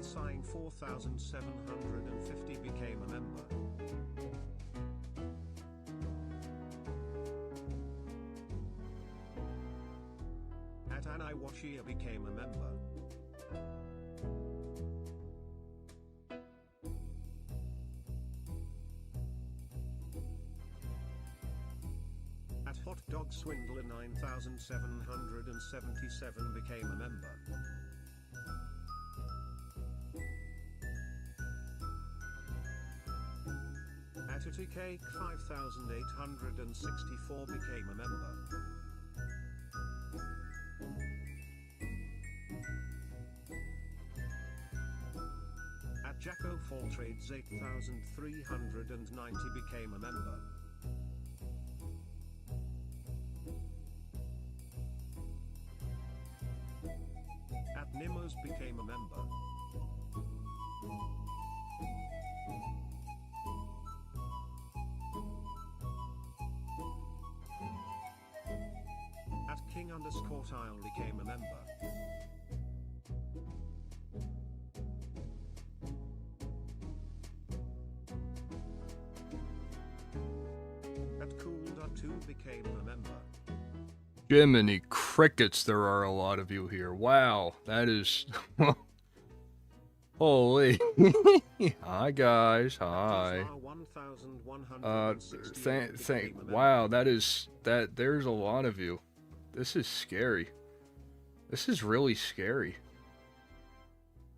Sighing 4750 became a member. At Anaiwashia became a member. At Hot Dog Swindler 9777 became a member. At Utty Cake 5864 became a member. At Jacko Fall Trades 8390 became a member. At Nimos became a member. At King_Tile became a member. At Cool.2 became a member. Jiminy crickets, there are a lot of you here. Wow, that is... Holy. Hi, guys. Hi. Wow, there's a lot of you. This is scary. This is really scary.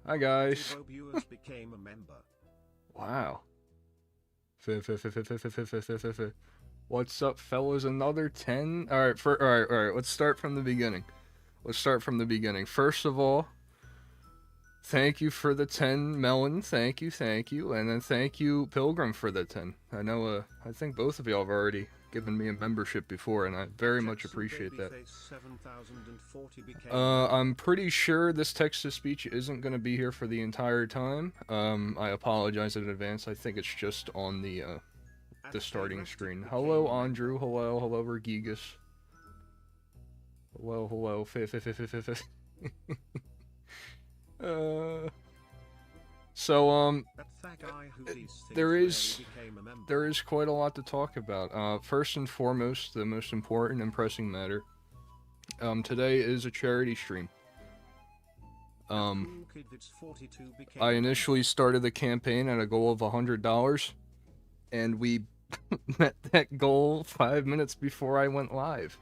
Hi, guys. Wow. What's up, fellas? Another 10? Alright, alright, let's start from the beginning. First of all, thank you for the 10, Melon. Thank you. And then thank you, Pilgrim, for the 10. I know, I think both of y'all have already given me a membership before, and I very much appreciate that. I'm pretty sure this text-to-speech isn't going to be here for the entire time. I apologize in advance. I think it's just on the starting screen. Hello, Andrew. Hello, Regigas. Hello. So, there is quite a lot to talk about. First and foremost, the most important and pressing matter. Today is a charity stream. I initially started the campaign at a goal of $100, and we met that goal 5 minutes before I went live.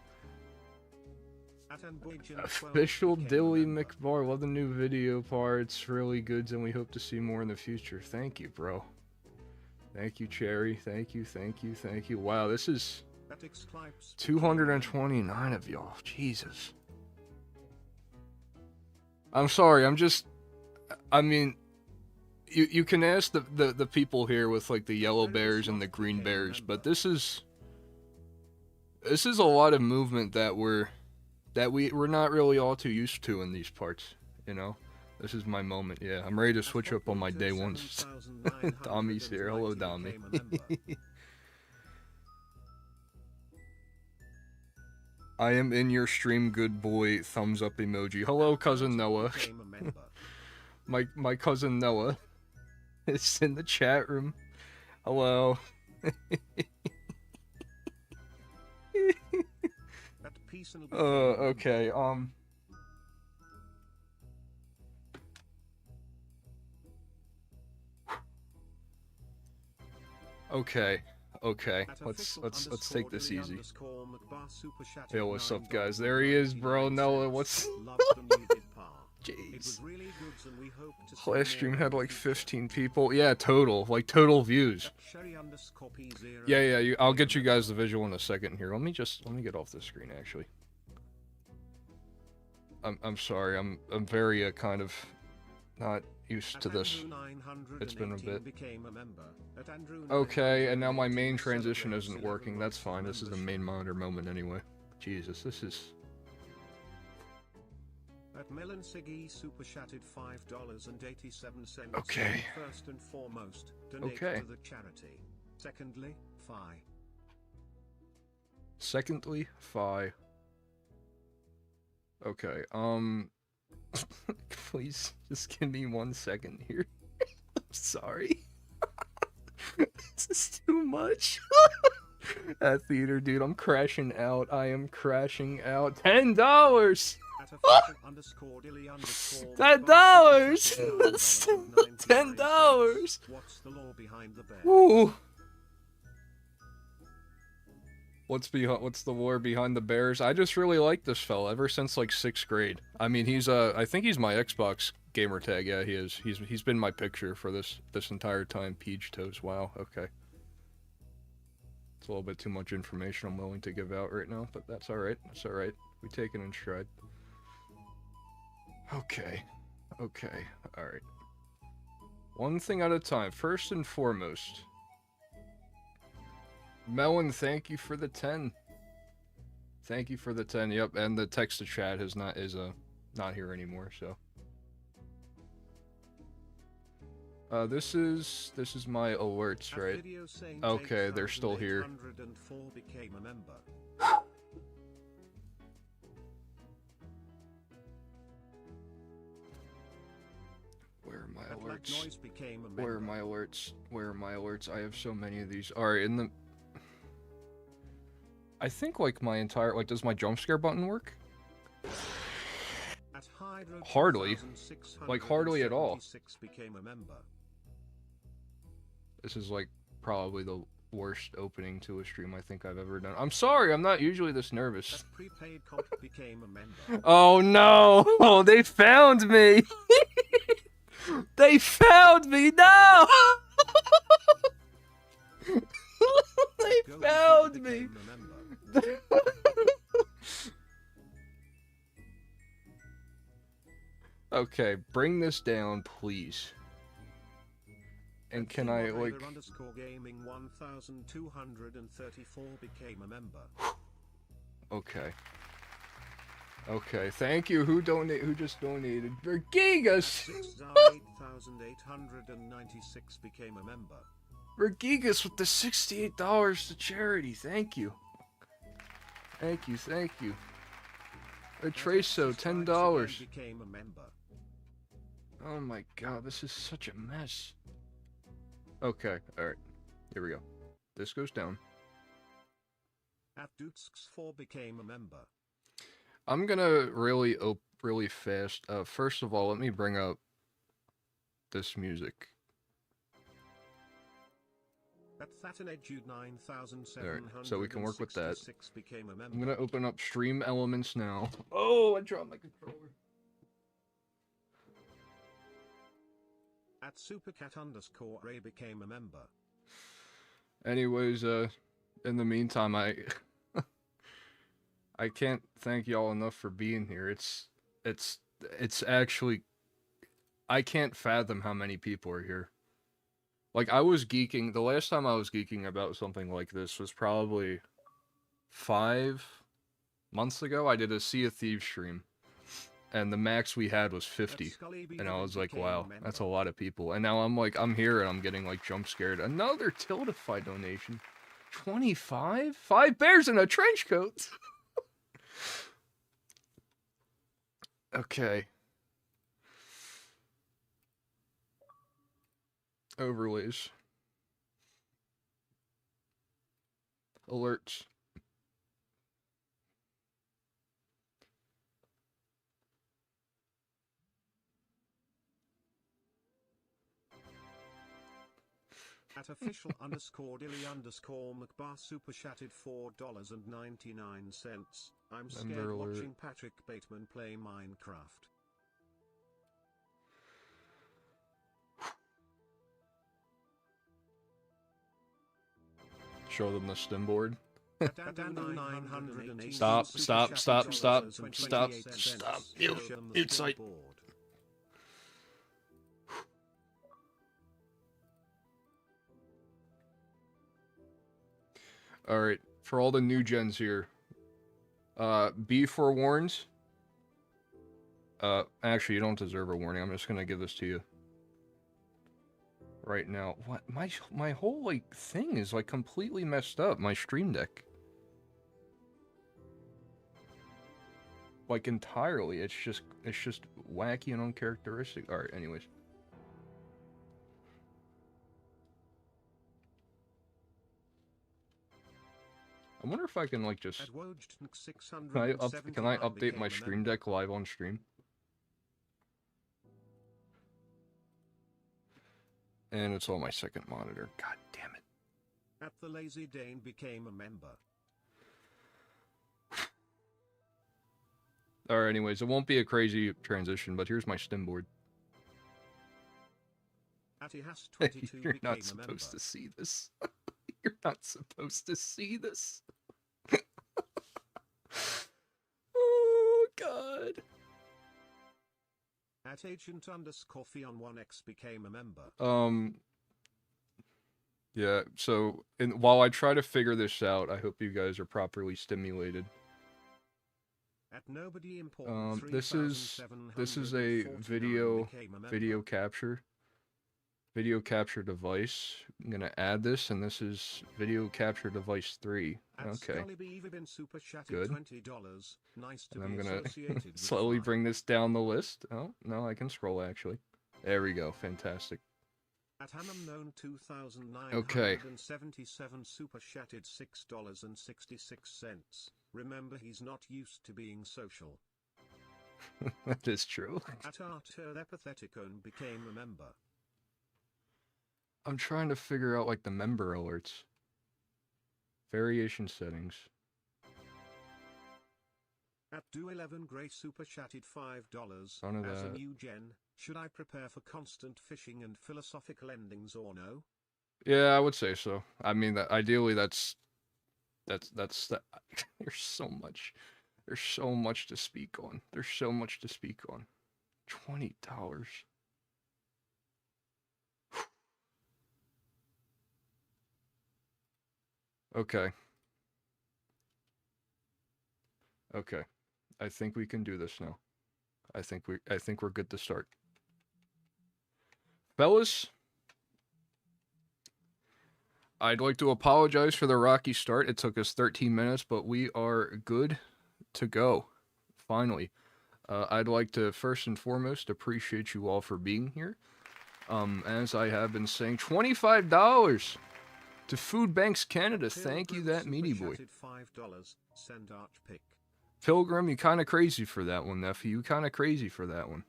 Official Dilly McBar, love the new video parts, really good, and we hope to see more in the future. Thank you, bro. Thank you, Cherry. Thank you. Wow, this is 229 of y'all. Jesus. I'm sorry, I mean, you can ask the people here with, like, the yellow bears and the green bears, but this is a lot of movement that we're not really all too used to in these parts, you know? This is my moment, yeah. I'm ready to switch up on my day ones. Dommy's here. Hello, Dommy. I am in your stream, good boy. Thumbs up emoji. Hello, cousin Noah. my cousin Noah is in the chat room. Hello. Okay, Okay, let's take this easy. Yo, what's up, guys? There he is, bro. Noah, what's... Jeez. Last stream had like 15 people. Yeah, total views. Yeah, I'll get you guys the visual in a second here. Let me get off the screen, actually. I'm sorry, I'm very kind of not used to this. It's been a bit. Okay, and now my main transition isn't working. That's fine. This is a main monitor moment anyway. Jesus, this is... At Melon Siggy super chatted $5.87. Okay. First and foremost, donate to the charity. Secondly, Fi. Okay, Please, just give me 1 second here. I'm sorry. This is too much. At theater, dude, I'm crashing out. I am crashing out. $10. $10. $10. What's the law behind the bear? Ooh. What's the lore behind the Bears? I just really like this fella ever since like 6th grade. I mean, he's I think he's my Xbox gamer tag. Yeah, he is. He's been my picture for this entire time. Peach Toes. Wow. Okay. It's a little bit too much information I'm willing to give out right now, but that's all right. That's all right. We take it in stride. Okay. Okay. All right. One thing at a time. First and foremost. Melon, thank you for the 10. Thank you for the 10. Yep, and the text to chat is not here anymore. So, this is my alerts, right? Okay, they're still here. Where are my alerts? Where are my alerts? Where are my alerts? I have so many of these. All right, in the. I think like my entire does my jump scare button work? Hardly. Like hardly at all. This is like probably the worst opening to a stream I think I've ever done. I'm sorry, I'm not usually this nervous. Oh no! Oh, they found me! They found me! No! They found me! Okay, bring this down, please. And can I, like... Gaming 1234 became a member. Okay. Okay, thank you. Who just donated? Vergigas! 8,896 became a member. Vergigas with the $68 to charity. Thank you. Thank you, thank you. Traso, $10. Became a member. Oh my god, this is such a mess. Okay, alright. Here we go. This goes down. At Dukes 4 became a member. I'm gonna really fast. First of all, let me bring up this music. Alright, so we can work with that. I'm gonna open up Stream Elements now. Oh, I dropped my controller. At Supercat_Ray became a member. Anyways, in the meantime, I can't thank y'all enough for being here. It's actually, I can't fathom how many people are here. Like, I was geeking, the last time I was geeking about something like this was probably 5 months ago. I did a Sea of Thieves stream, and the max we had was 50, and I was like, wow, that's a lot of people. And now I'm here, and I'm getting, like, jump scared. Another Tiltify donation. 25? 5 bears in a trench coat! Okay. Overlays. Alerts. At official_dilly_McBar super chatted $4.99. I'm scared watching Patrick Bateman play Minecraft. Show them the stem board. Stop. Mute site. Alright, for all the new gens here, be forewarned. Actually, you don't deserve a warning. I'm just gonna give this to you right now. What? My whole, like, thing is, like, completely messed up. My stream deck. like entirely. It's just wacky and uncharacteristic. All right, anyways. I wonder if I can like just can I update my Stream Deck live on stream? And it's on my second monitor. God damn it. At the Lazy Dane became a member. Alright, anyways, it won't be a crazy transition, but here's my stem board. You're not supposed to see this. You're not supposed to see this. Oh, God. At agent_Fion1x became a member. Yeah, so while I try to figure this out, I hope you guys are properly stimulated. At nobody important, this is a video capture device. I'm gonna add this, and this is video capture device 3. Okay, good. Nice to and I'm gonna slowly bring this down the list. Oh no, I can scroll actually. There we go, fantastic. At an unknown 2,977 super chatted $6.66. Remember, he's not used to being social. That is true. At Arthur Epitheticon became a member. I'm trying to figure out like the member alerts. Variation settings. At Do11 Gray super chatted $5. As a new gen, should I prepare for constant fishing and philosophical endings or no? Yeah, I would say so. I mean, ideally that's there's so much to speak on. There's so much to speak on. $20. Okay. Okay. I think we can do this now. I think we're good to start. Fellas, I'd like to apologize for the rocky start. It took us 13 minutes, but we are good to go. Finally. I'd like to first and foremost appreciate you all for being here. As I have been saying, $25 to Food Banks Canada. Thank you, that meaty boy. Send arch pick. Pilgrim, you kind of crazy for that one, nephew. You kind of crazy for that one.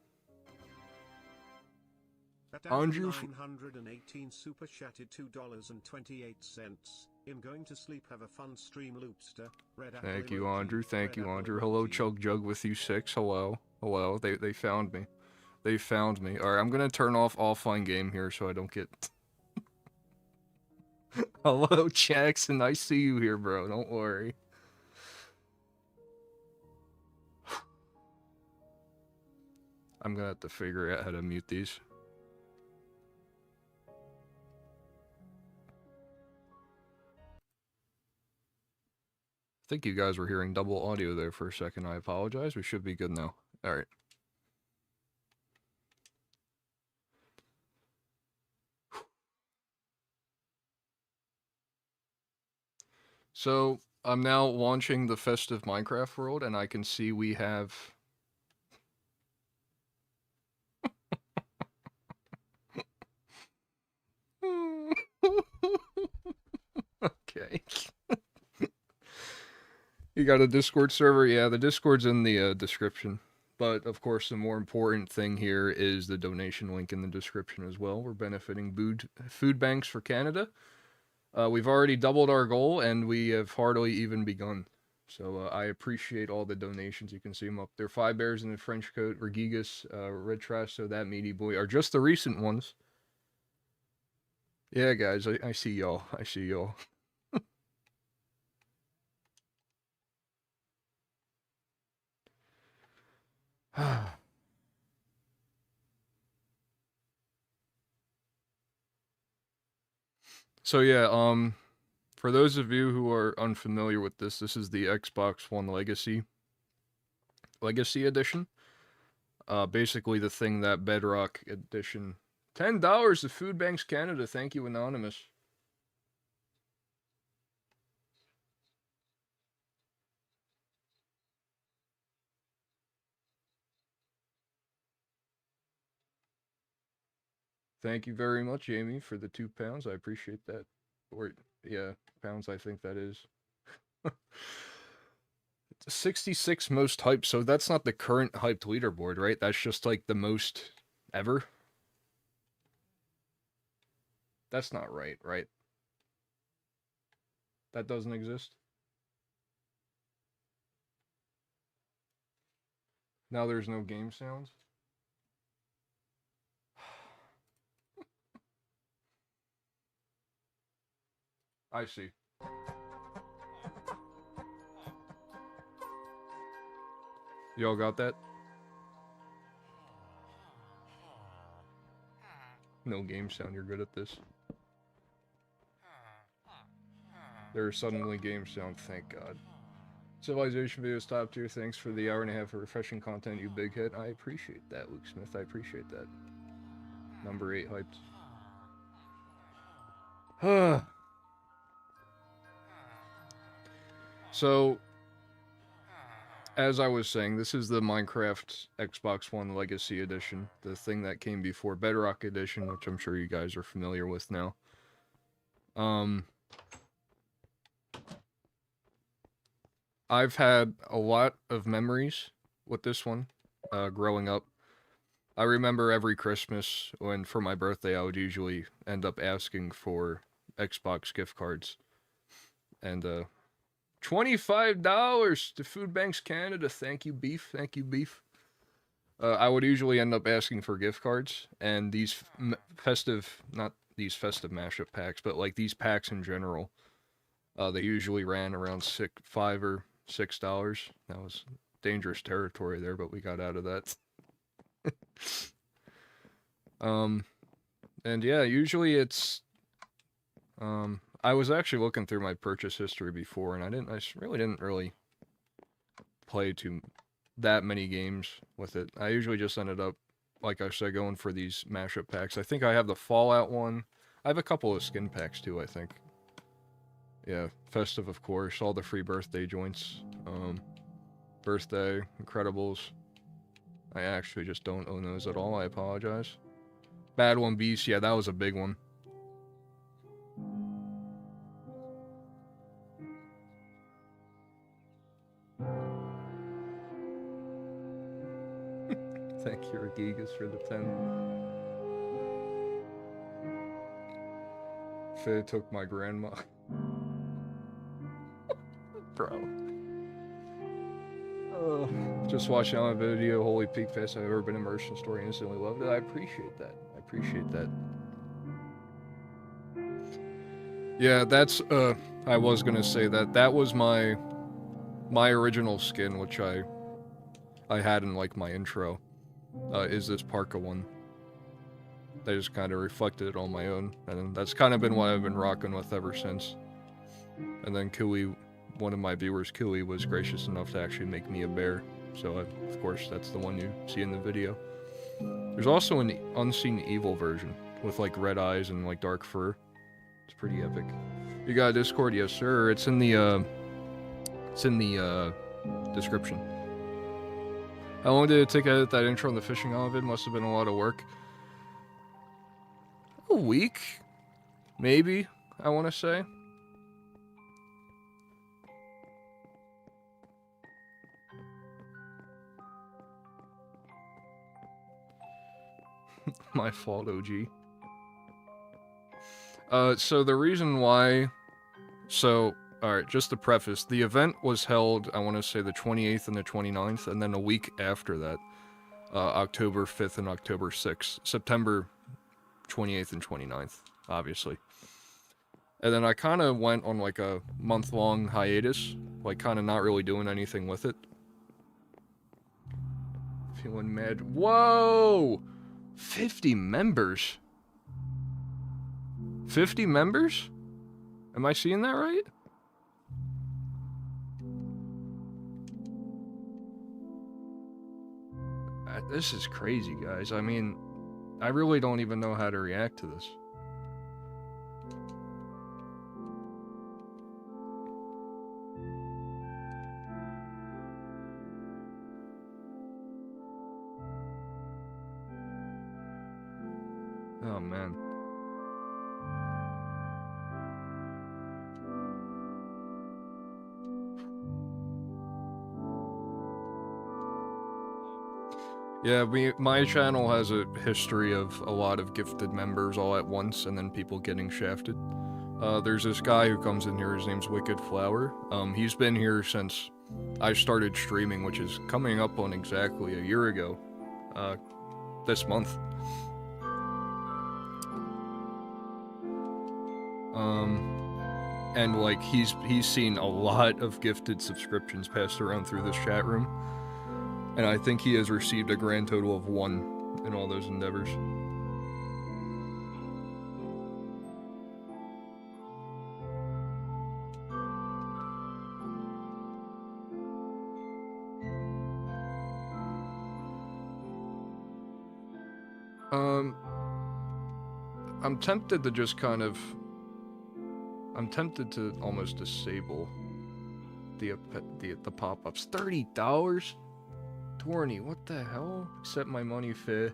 Andrew 918 super chatted $2.28. I'm going to sleep. Have a fun stream, Loopster. Thank you, Andrew. Thank you, Andrew. Hello, Chug Jug with you 6. Hello. Hello. They found me. They found me. Alright, I'm gonna turn off offline game here so I don't get... Hello, Jackson. I see you here, bro. Don't worry. I'm gonna have to figure out how to mute these. I think you guys were hearing double audio there for a second. I apologize. We should be good now. Alright. So, I'm now launching the Festive Minecraft world, and I can see we have... Okay. You got a Discord server? Yeah, the Discord's in the description. But, of course, the more important thing here is the donation link in the description as well. We're benefiting food banks for Canada. We've already doubled our goal, and we have hardly even begun. So I appreciate all the donations. You can see them up there. 5 Bears in the French Coat, Regigas, Red Trash, so that meaty boy are just the recent ones. Yeah, guys, I see y'all. I see y'all. So yeah, for those of you who are unfamiliar with this, this is the Xbox One Legacy Edition. Basically the thing that Bedrock Edition. $10 to Food Banks Canada. Thank you, Anonymous. Thank you very much, Amy, for the £2. I appreciate that. Or, yeah, pounds, I think that is. 66 most hyped, so that's not the current hyped leaderboard, right? That's just like the most ever? That's not right, right? That doesn't exist? Now there's no game sounds? I see. Y'all got that? No game sound, you're good at this. There's suddenly game sound, thank God. Civilization videos top tier, thanks for the hour and a half of refreshing content, you big hit. I appreciate that, Luke Smith, I appreciate that. Number 8 hyped. So, as I was saying, this is the Minecraft Xbox One Legacy Edition, the thing that came before Bedrock Edition, which I'm sure you guys are familiar with now. I've had a lot of memories with this one, growing up. I remember every Christmas when, for my birthday, I would usually end up asking for Xbox gift cards. And, $25 to Food Banks Canada. Thank you, Beef. Thank you, Beef. I would usually end up asking for gift cards, and these festive, not these festive mashup packs, but like these packs in general, they usually ran around $5 or $6. That was dangerous territory there, but we got out of that. And yeah, usually it's, I was actually looking through my purchase history before, and I really didn't play that many games with it. I usually just ended up, like I said, going for these mashup packs. I think I have the Fallout one. I have a couple of skin packs too, I think. Yeah, Festive, of course, all the free birthday joints. Birthday, Incredibles. I actually just don't own those at all, I apologize. Bad One Beast, yeah, that was a big one. Thank you, Gigas, for the 10. Faye took my grandma. Bro. Just watching on a video, holy peak fest, I've ever been immersed in story, instantly loved it. I appreciate that. I appreciate that. Yeah, that's, I was gonna say that was my original skin, which I had in, like, my intro, is this Parka one. I just kind of reflected it on my own, and that's kind of been what I've been rocking with ever since. And then Kui, one of my viewers, Kui, was gracious enough to actually make me a bear, so of course that's the one you see in the video. There's also an Unseen Evil version, with like red eyes and like dark fur. It's pretty epic. You got a Discord? Yes sir, it's in the description. How long did it take to edit that intro on the fishing vid? Must have been a lot of work. A week? Maybe, I want to say. My fault, OG. So the reason why... So, alright, just to preface, the event was held, I want to say, the 28th and the 29th, and then a week after that, October 5th and October 6th. September 28th and 29th, obviously. And then I kind of went on, like, a month-long hiatus, like, kind of not really doing anything with it. Feeling mad. Whoa! 50 members? 50 members? Am I seeing that right? This is crazy, guys. I mean, I really don't even know how to react to this. Oh, man. Yeah, my channel has a history of a lot of gifted members all at once, and then people getting shafted. There's this guy who comes in here, his name's Wicked Flower. He's been here since I started streaming, which is coming up on exactly a year ago, this month. And like, he's seen a lot of gifted subscriptions passed around through this chat room. And I think he has received a grand total of 1 in all those endeavors. I'm tempted to just kind of... I'm tempted to almost disable the pop-ups. $30? Torny, what the hell? Accept my money, Fih.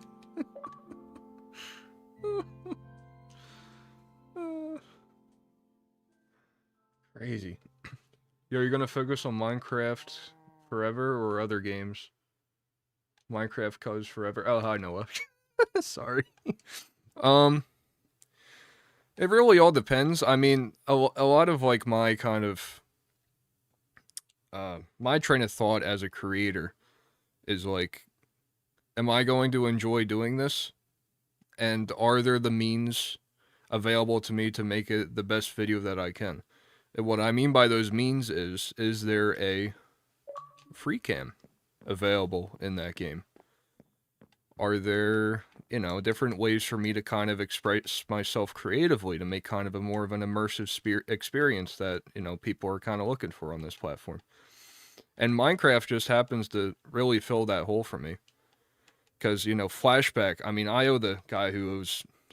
Crazy. Yo, you're gonna focus on Minecraft forever or other games? Minecraft cuz forever. Oh, hi, Noah. Sorry. It really all depends. I mean, a lot of, like, my kind of... my train of thought as a creator is, like, am I going to enjoy doing this? And are there the means available to me to make it the best video that I can? And what I mean by those means is there a free cam available in that game? Are there, you know, different ways for me to kind of express myself creatively to make kind of a more of an immersive experience that, you know, people are kind of looking for on this platform? And Minecraft just happens to really fill that hole for me. Because, you know, Flashback, I mean, I owe the guy who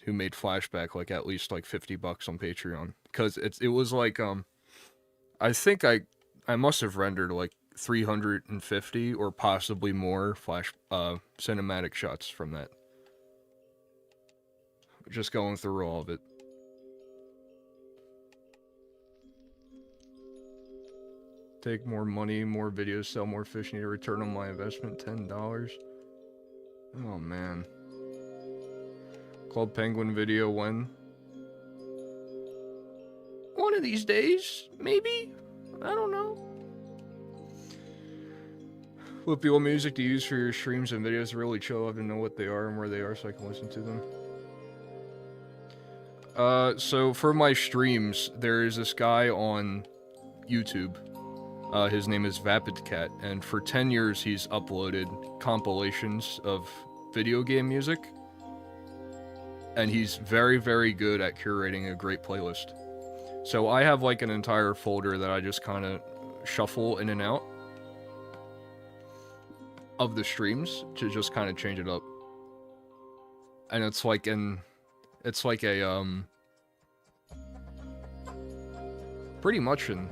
made Flashback, like, at least, like, $50 on Patreon. Because it was, like, I think I must have rendered, like, 350 or possibly more cinematic shots from that. Just going through all of it. Take more money, more videos, sell more fish, need a return on my investment, $10. Oh, man. Club Penguin video when? One of these days, maybe? I don't know. What music do you use for your streams and videos? Really chill. I have to know what they are and where they are so I can listen to them. So for my streams, there is this guy on YouTube. His name is VapidCat, and for 10 years he's uploaded compilations of video game music. And he's very, very good at curating a great playlist. So I have like an entire folder that I just kind of shuffle in and out of the streams to just kind of change it up. And it's like a pretty much an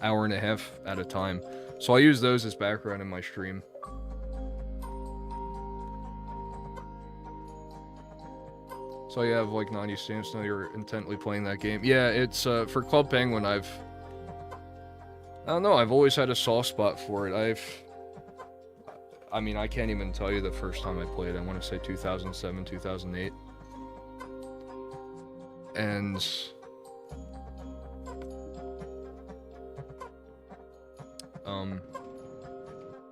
hour and a half at a time. So I use those as background in my stream. So you have like 90 stamps now you're intently playing that game. Yeah, it's for Club Penguin I don't know, I've always had a soft spot for it. I mean, I can't even tell you the first time I played. I want to say 2007, 2008. And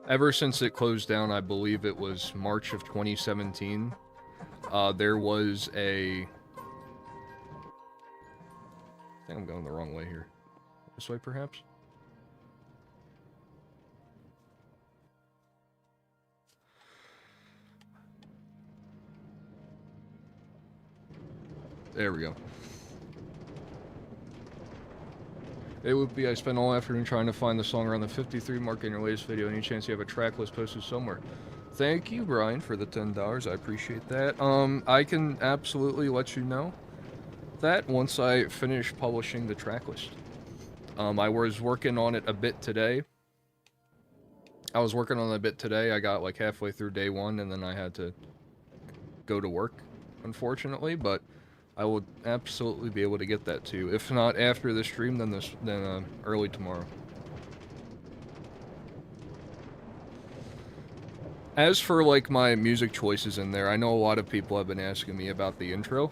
ever since it closed down, I believe it was March of 2017, there was a... I think I'm going the wrong way here. This way, perhaps? There we go. It would be, I spent all afternoon trying to find the song around the 53 mark in your latest video. Any chance you have a track list posted somewhere? Thank you, Brian, for the $10. I appreciate that. I can absolutely let you know that once I finish publishing the track list. I was working on it a bit today. I got like halfway through day one, and then I had to go to work. unfortunately, but I will absolutely be able to get that to you. If not after the stream, then early tomorrow. As for, like, my music choices in there, I know a lot of people have been asking me about the intro,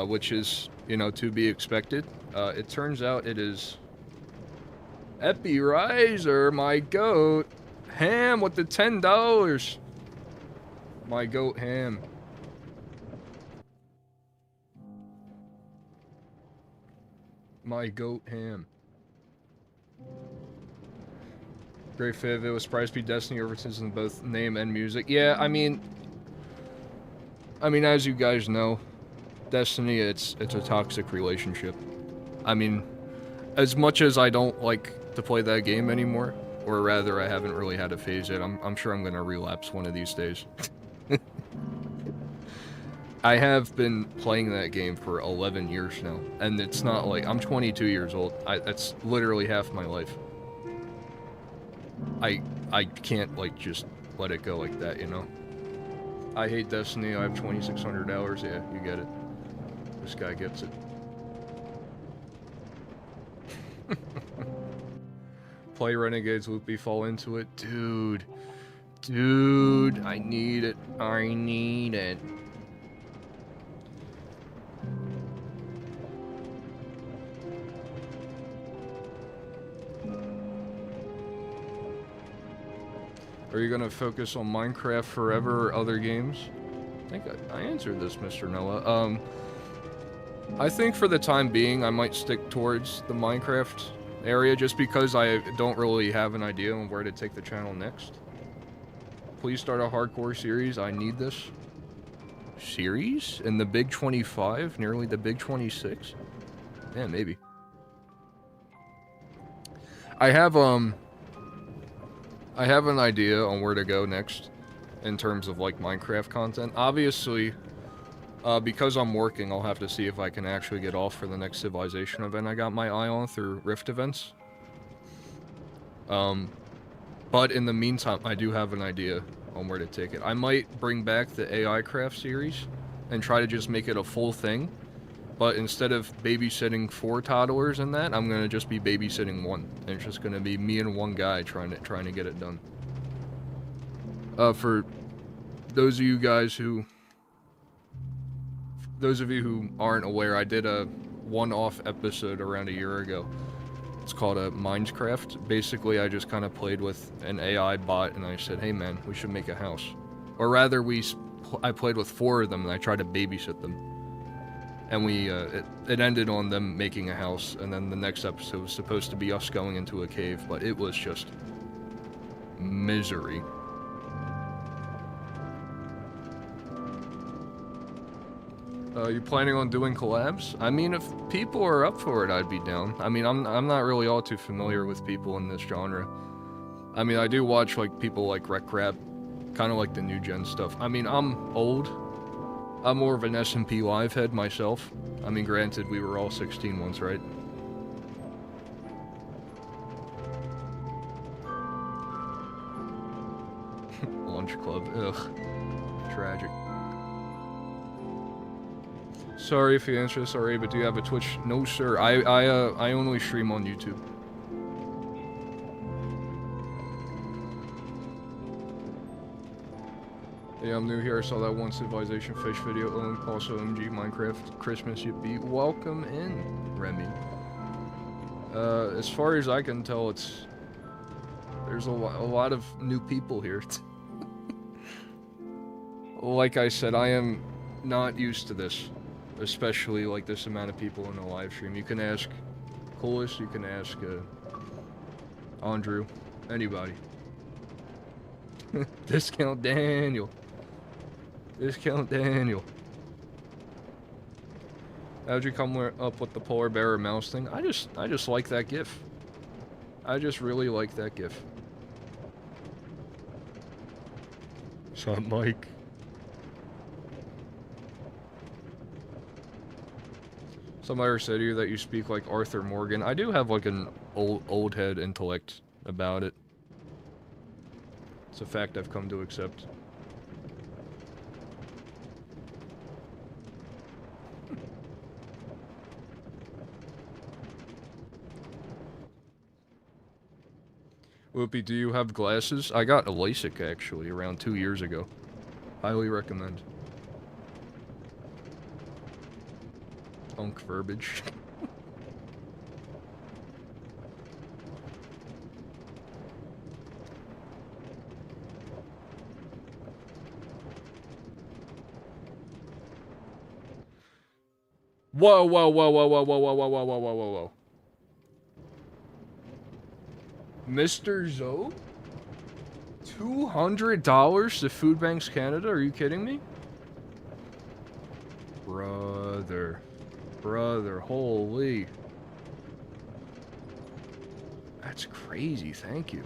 which is, you know, to be expected. It turns out it is Epi Riser, my goat. Ham with the $10. My goat ham. My goat ham. Great Fiv, it was surprised to be Destiny references in both name and music. Yeah, I mean, as you guys know, Destiny, it's a toxic relationship. I mean, as much as I don't like to play that game anymore, or rather, I haven't really had a phase yet, I'm sure I'm gonna relapse one of these days. I have been playing that game for 11 years now, and it's not like, I'm 22 years old. That's literally half my life. I can't, like, just let it go like that, you know? I hate Destiny, I have 2,600 hours, yeah, you get it. This guy gets it. Play Renegades, Loopy, fall into it. Dude, I need it. I need it. Are you gonna focus on Minecraft forever or other games? I think I answered this, Mr. Noah. I think for the time being, I might stick towards the Minecraft area just because I don't really have an idea on where to take the channel next. Please start a hardcore series. I need this. Series? In the Big 25? Nearly the Big 26? Yeah, maybe. I have an idea on where to go next in terms of, like, Minecraft content. Obviously, because I'm working, I'll have to see if I can actually get off for the next Civilization event I got my eye on through Rift events. But in the meantime, I do have an idea on where to take it. I might bring back the AI craft series and try to just make it a full thing. But instead of babysitting 4 toddlers in that, I'm gonna just be babysitting 1. And it's just gonna be me and 1 guy trying to get it done. For those of you who aren't aware, I did a one-off episode around a year ago. It's called a Minecraft. Basically, I just kind of played with an AI bot, and I said, "Hey, man, we should make a house." Or rather, I played with 4 of them, and I tried to babysit them. And it ended on them making a house, and then the next episode was supposed to be us going into a cave, but it was just misery. You planning on doing collabs? I mean, if people are up for it, I'd be down. I mean, I'm not really all too familiar with people in this genre. I mean, I do watch, like, people like RecRap, kind of like the new gen stuff. I mean, I'm old. I'm more of an SMP Live head myself. I mean, granted, we were all 16 once, right? Lunch club, ugh. Tragic. Sorry if you answered this already, but do you have a Twitch? No, sir. I only stream on YouTube. Yeah, I'm new here. I saw that one Civilization Fish video. Also, MG Minecraft Christmas Yippee. Welcome in, Remy. As far as I can tell, there's a lot of new people here. Like I said, I am not used to this. Especially, like, this amount of people in a live stream. You can ask Coolest, you can ask Andrew, anybody. Discount Daniel. Discount Daniel. How'd you come up with the polar bear or mouse thing? I just like that gif. I just really like that gif. What's up, Mike? Somebody said to you that you speak like Arthur Morgan. I do have, like, an old head intellect about it. It's a fact I've come to accept. Whoopi, do you have glasses? I got a LASIK, actually, around 2 years ago. Highly recommend. Punk verbiage. Whoa, whoa, whoa, whoa, whoa, whoa, whoa, whoa, whoa, whoa, whoa, whoa, whoa. Mr. Zoe? $200 to Food Banks Canada? Are you kidding me? Brother. Brother, holy. That's crazy, thank you.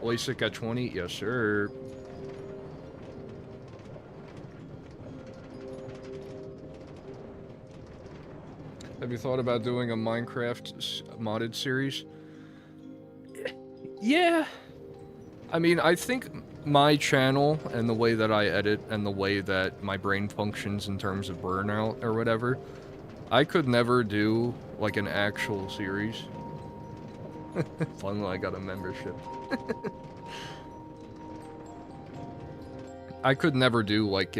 LASIK at 20? Yes, sir. Have you thought about doing a Minecraft modded series? Yeah. I mean, I think my channel and the way that I edit and the way that my brain functions in terms of burnout or whatever, I could never do, like, an actual series. Finally, I got a membership. I could never do, like,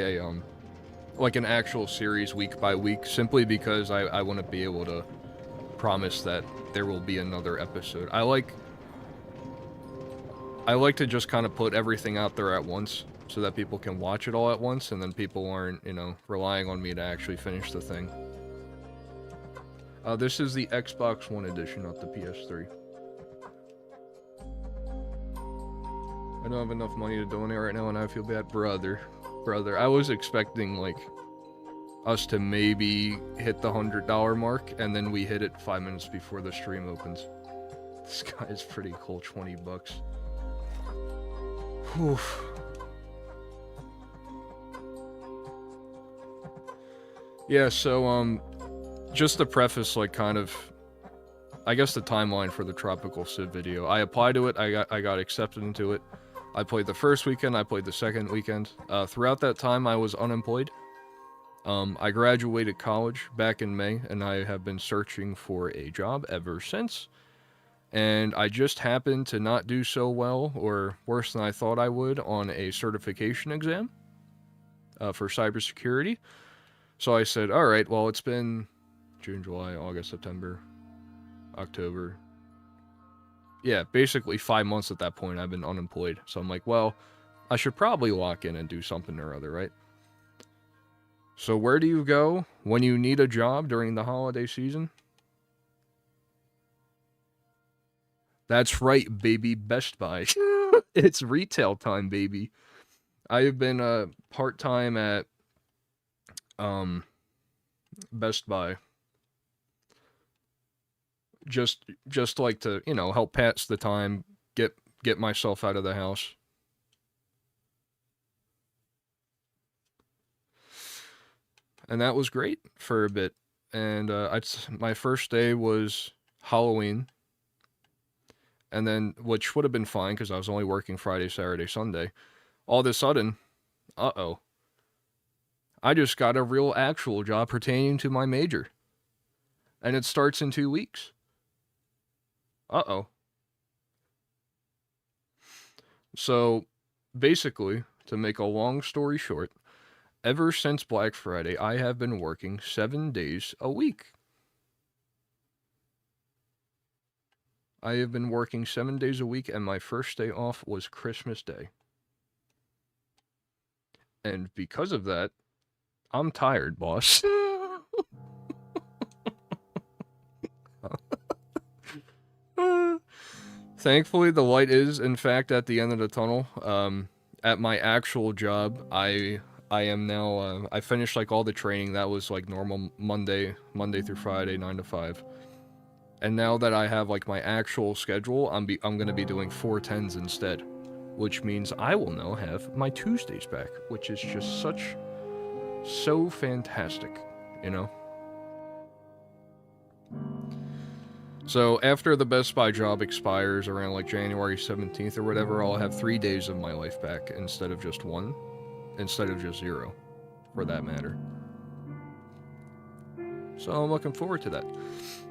like an actual series week by week, simply because I wouldn't be able to promise that there will be another episode. I like to just kind of put everything out there at once, so that people can watch it all at once, and then people aren't, you know, relying on me to actually finish the thing. This is the Xbox One edition, not the PS3. I don't have enough money to donate right now, and I feel bad. Brother, I was expecting, like, us to maybe hit the $100 mark, and then we hit it 5 minutes before the stream opens. This guy is pretty cool, 20 bucks. Whew. Yeah, so, just to preface, like, kind of, I guess the timeline for the Tropical Civ video. I applied to it, I got accepted into it. I played the first weekend, I played the second weekend. Throughout that time, I was unemployed. I graduated college back in May, and I have been searching for a job ever since. And I just happened to not do so well, or worse than I thought I would, on a certification exam for cybersecurity. So I said, alright, well, it's been June, July, August, September, October. Yeah, basically 5 months at that point I've been unemployed. So I'm like, well, I should probably lock in and do something or other, right? So where do you go when you need a job during the holiday season? That's right, baby, Best Buy. It's retail time, baby. I have been part-time at Best Buy. Just like to, you know, help pass the time, get myself out of the house. And that was great for a bit. And my first day was Halloween. And then, which would have been fine because I was only working Friday, Saturday, Sunday. All of a sudden, uh-oh. I just got a real actual job pertaining to my major. And it starts in 2 weeks. Uh-oh. So, basically, to make a long story short, ever since Black Friday, I have been working 7 days a week. I have been working 7 days a week, and my first day off was Christmas Day. And because of that, I'm tired, boss. Thankfully, the light is, in fact, at the end of the tunnel. At my actual job, I am now, I finished, like, all the training. That was, like, normal Monday through Friday, 9 to 5. And now that I have, like, my actual schedule, I'm gonna be doing 410s instead. Which means I will now have my Tuesdays back, which is just so fantastic, you know? So after the Best Buy job expires around like January 17th or whatever, I'll have 3 days of my life back instead of just 1, instead of just 0, for that matter. So I'm looking forward to that.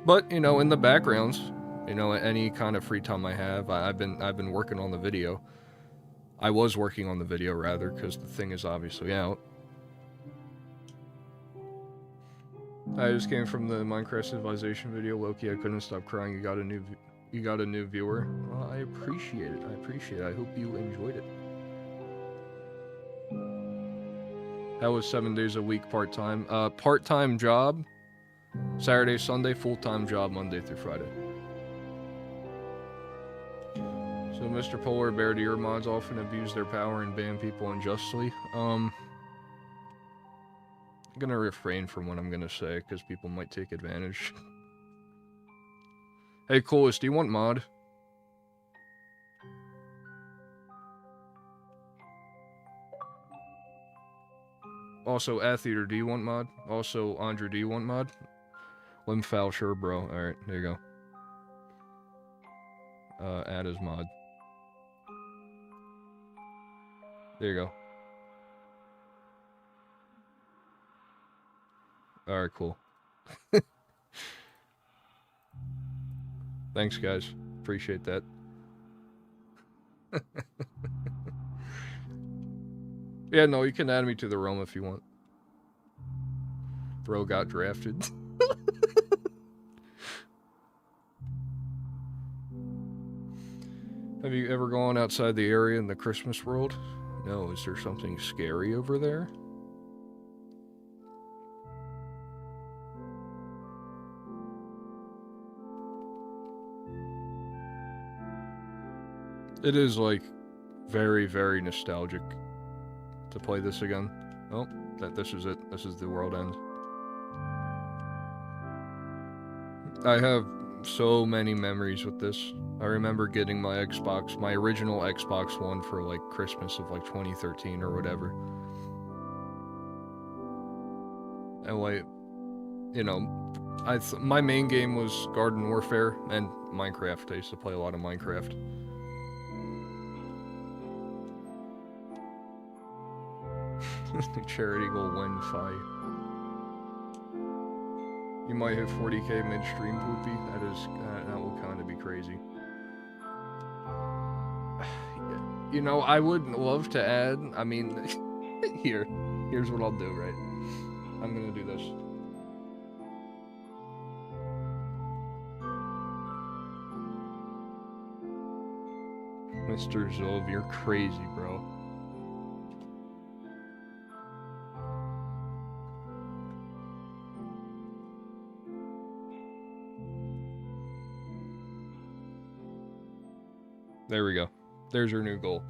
But, you know, in the background, You know, any kind of free time I have, I've been working on the video. I was working on the video rather, because the thing is obviously out. I just came from the Minecraft Civilization video, Loki. I couldn't stop crying. You got a new viewer. Well, I appreciate it. I hope you enjoyed it. That was 7 days a week, part-time. Part-time job, Saturday, Sunday, full-time job, Monday through Friday. So, Mr. Polar Bear, do your mods often abuse their power and ban people unjustly? I'm gonna refrain from what I'm gonna say, because people might take advantage. Hey, Coolest, do you want mod? Also, Atheater, do you want mod? Also, Andre, do you want mod? Limfowl, sure, bro. Alright, there you go. Add as mod. There you go. Alright, cool. Thanks, guys. Appreciate that. Yeah, no, you can add me to the realm if you want. Bro got drafted. Have you ever gone outside the area in the Christmas world? No, is there something scary over there? It is, like, very, very nostalgic to play this again. Oh, this is it. This is the world end. I have so many memories with this. I remember getting my original Xbox One for, like, Christmas of, like, 2013 or whatever. And, like, you know, my main game was Garden Warfare and Minecraft. I used to play a lot of Minecraft. Charity goal win fight. You might hit 40k mid-stream, Poopy. That would kind of be crazy. You know, I would love to add. I mean, here's what I'll do. Right, I'm gonna do this. Mr. Zov, you're crazy, bro. There we go. There's your new goal.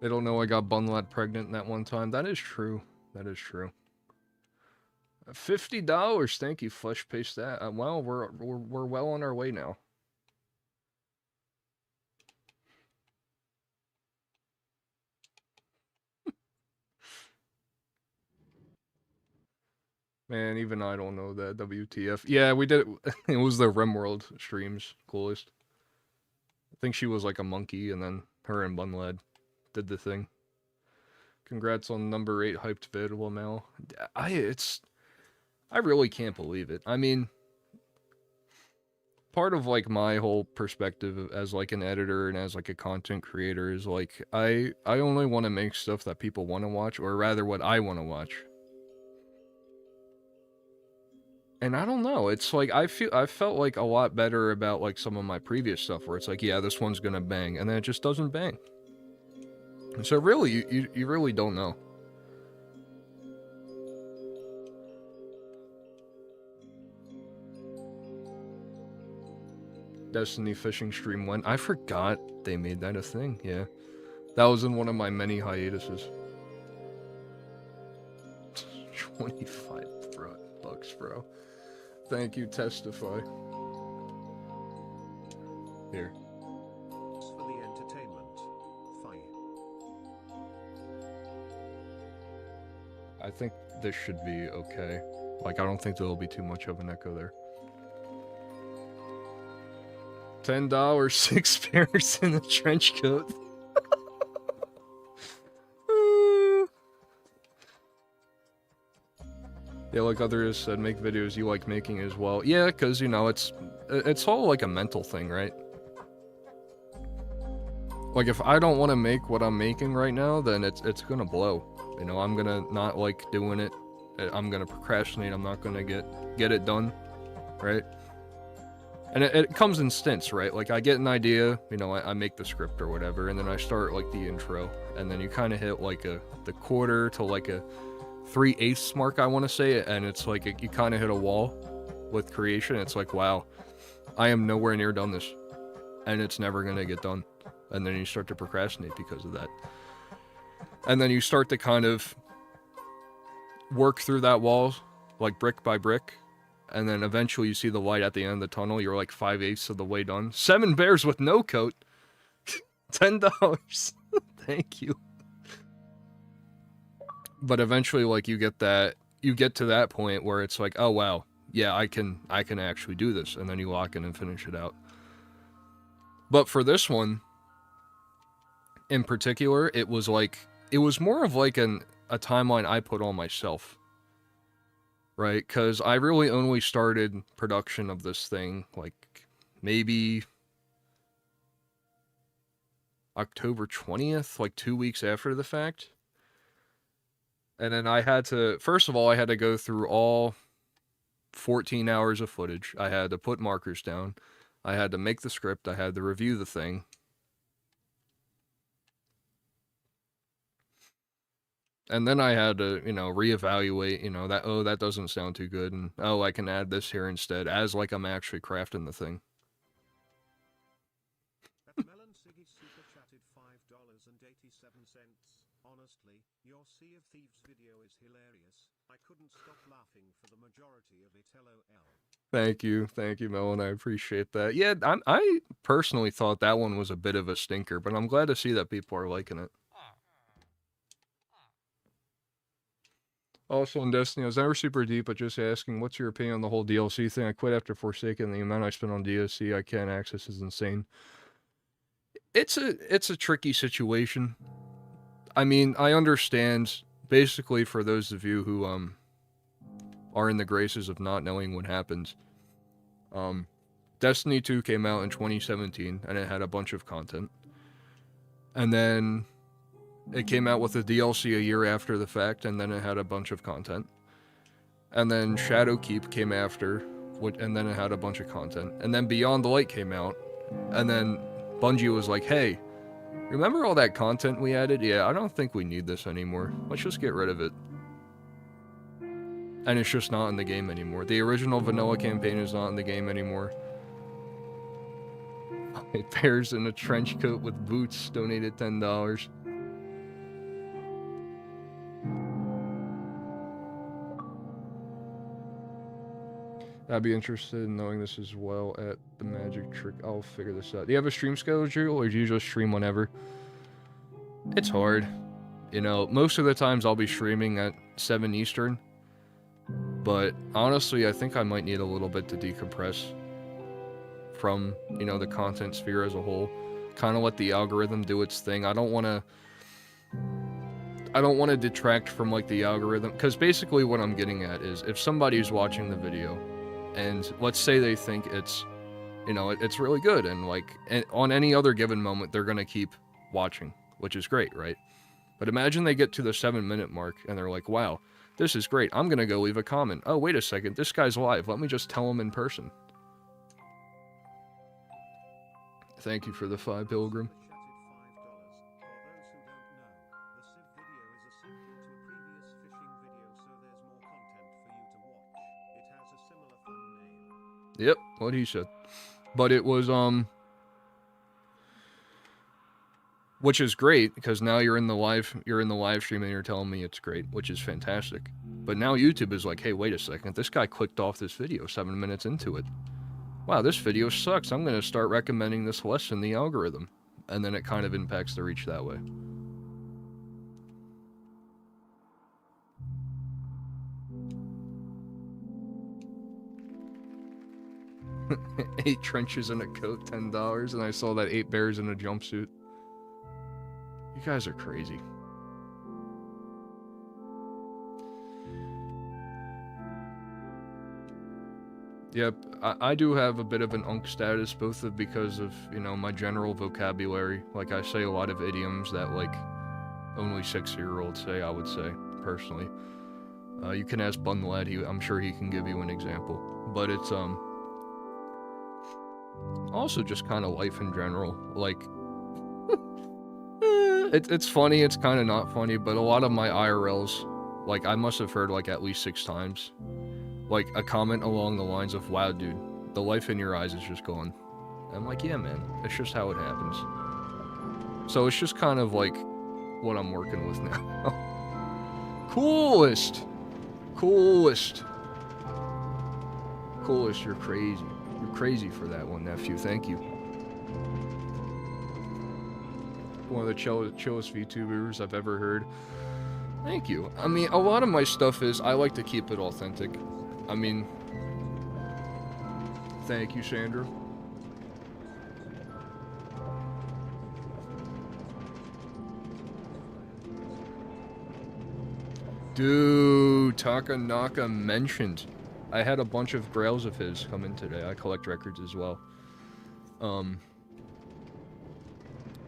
They don't know I got Bunlad pregnant that one time. That is true. That is true. $50. Thank you, Flesh Paste that. Well, we're well on our way now. Man, even I don't know that. WTF. Yeah, we did it. It was the RimWorld streams. Coolest. I think she was like a monkey, and then her and Bunlad did the thing. Congrats on number 8 hyped vid, Lamel. I really can't believe it. I mean, part of like my whole perspective as like an editor and as like a content creator is like I only want to make stuff that people want to watch, or rather what I want to watch. And I don't know, it's like I felt like a lot better about like some of my previous stuff where it's like, yeah, this one's gonna bang, and then it just doesn't bang. So really, you really don't know. Destiny fishing stream went. I forgot they made that a thing. Yeah, that was in one of my many hiatuses. 25 bucks, bro. Thank you, Testify. Here. For the entertainment. Fine. I think this should be okay. Like, I don't think there'll be too much of an echo there. $10, 6 pairs in a trench coat. Yeah, like others said, make videos you like making as well. Yeah, because, you know, it's all like a mental thing, right? Like, if I don't want to make what I'm making right now, then it's gonna blow. You know, I'm gonna not like doing it. I'm gonna procrastinate. I'm not gonna get it done, right? And it comes in stints, right? Like, I get an idea, you know, I make the script or whatever, and then I start, like, the intro. And then you kind of hit, like, the quarter to, like, a 3/8 mark, I want to say, and it's like, you kind of hit a wall with creation. It's like, wow, I am nowhere near done this. And it's never going to get done. And then you start to procrastinate because of that. And then you start to kind of work through that wall, like, brick by brick. And then eventually you see the light at the end of the tunnel. You're like 5/8 of the way done. 7 bears with no coat. $10. Thank you. But eventually, like, you get to that point where it's like, oh wow, yeah, I can actually do this, and then you lock in and finish it out. But for this one, in particular, it was more of like a timeline I put on myself. Right, because I really only started production of this thing, like, maybe October 20th, like 2 weeks after the fact. And then I had to, first of all, I had to go through all 14 hours of footage. I had to put markers down. I had to make the script. I had to review the thing. And then I had to, you know, reevaluate, you know, that doesn't sound too good. And, oh, I can add this here instead, as like I'm actually crafting the thing. Melon Siggy super chatted $5.87. Honestly, your Sea of Thieves video is hilarious. I couldn't stop laughing for the majority of it, LOL. Thank you, Melon. I appreciate that. Yeah, I personally thought that one was a bit of a stinker, but I'm glad to see that people are liking it. Also in Destiny, I was never super deep, but just asking, what's your opinion on the whole DLC thing? I quit after Forsaken. The amount I spent on DLC I can't access is insane. It's a tricky situation. I mean, I understand, basically, for those of you who are in the graces of not knowing what happens. Destiny 2 came out in 2017, and it had a bunch of content. And then it came out with a DLC a year after the fact, and then it had a bunch of content. And then Shadowkeep came after, and then it had a bunch of content. And then Beyond the Light came out, and then Bungie was like, hey, remember all that content we added? Yeah, I don't think we need this anymore. Let's just get rid of it. And it's just not in the game anymore. The original vanilla campaign is not in the game anymore. Bears in a trench coat with boots donated $10. I'd be interested in knowing this as well at the magic trick. I'll figure this out. Do you have a stream schedule, or do you just stream whenever? It's hard. You know, most of the times I'll be streaming at 7 Eastern. But honestly, I think I might need a little bit to decompress from, you know, the content sphere as a whole. Kind of let the algorithm do its thing. I don't want to detract from, like, the algorithm, because basically what I'm getting at is, if somebody's watching the video, and let's say they think it's, you know, it's really good, and, like, on any other given moment, they're going to keep watching, which is great, right? But imagine they get to the 7-minute mark, and they're like, wow, this is great, I'm going to go leave a comment. Oh, wait a second, this guy's live, let me just tell him in person. Thank you for the 5, Pilgrim. Yep, what he said. But it was, which is great, because now you're in the live stream and you're telling me it's great, which is fantastic. But now YouTube is like, hey, wait a second, this guy clicked off this video 7 minutes into it. Wow, this video sucks, I'm going to start recommending this less in the algorithm. And then it kind of impacts the reach that way. 8 trenches in a coat, $10, and I saw that 8 bears in a jumpsuit. You guys are crazy. Yep, I do have a bit of an unk status, both because of, you know, my general vocabulary. Like, I say a lot of idioms that, like, only 6-year-olds say, I would say, personally. You can ask Bun Lad, I'm sure he can give you an example. But it's, also just kind of life in general. Like, it's funny, it's kind of not funny, but a lot of my IRLs, like, I must have heard, like, at least 6 times. Like, a comment along the lines of, wow, dude, the life in your eyes is just gone. I'm like, yeah, man, it's just how it happens. So it's just kind of, like, what I'm working with now. Coolest, you're crazy. You're crazy for that one, nephew, thank you. One of the chillest VTubers I've ever heard. Thank you. I mean, a lot of my stuff is, I like to keep it authentic. I mean, thank you, Sandra. Dude, Takanaka mentioned. I had a bunch of grails of his come in today. I collect records as well.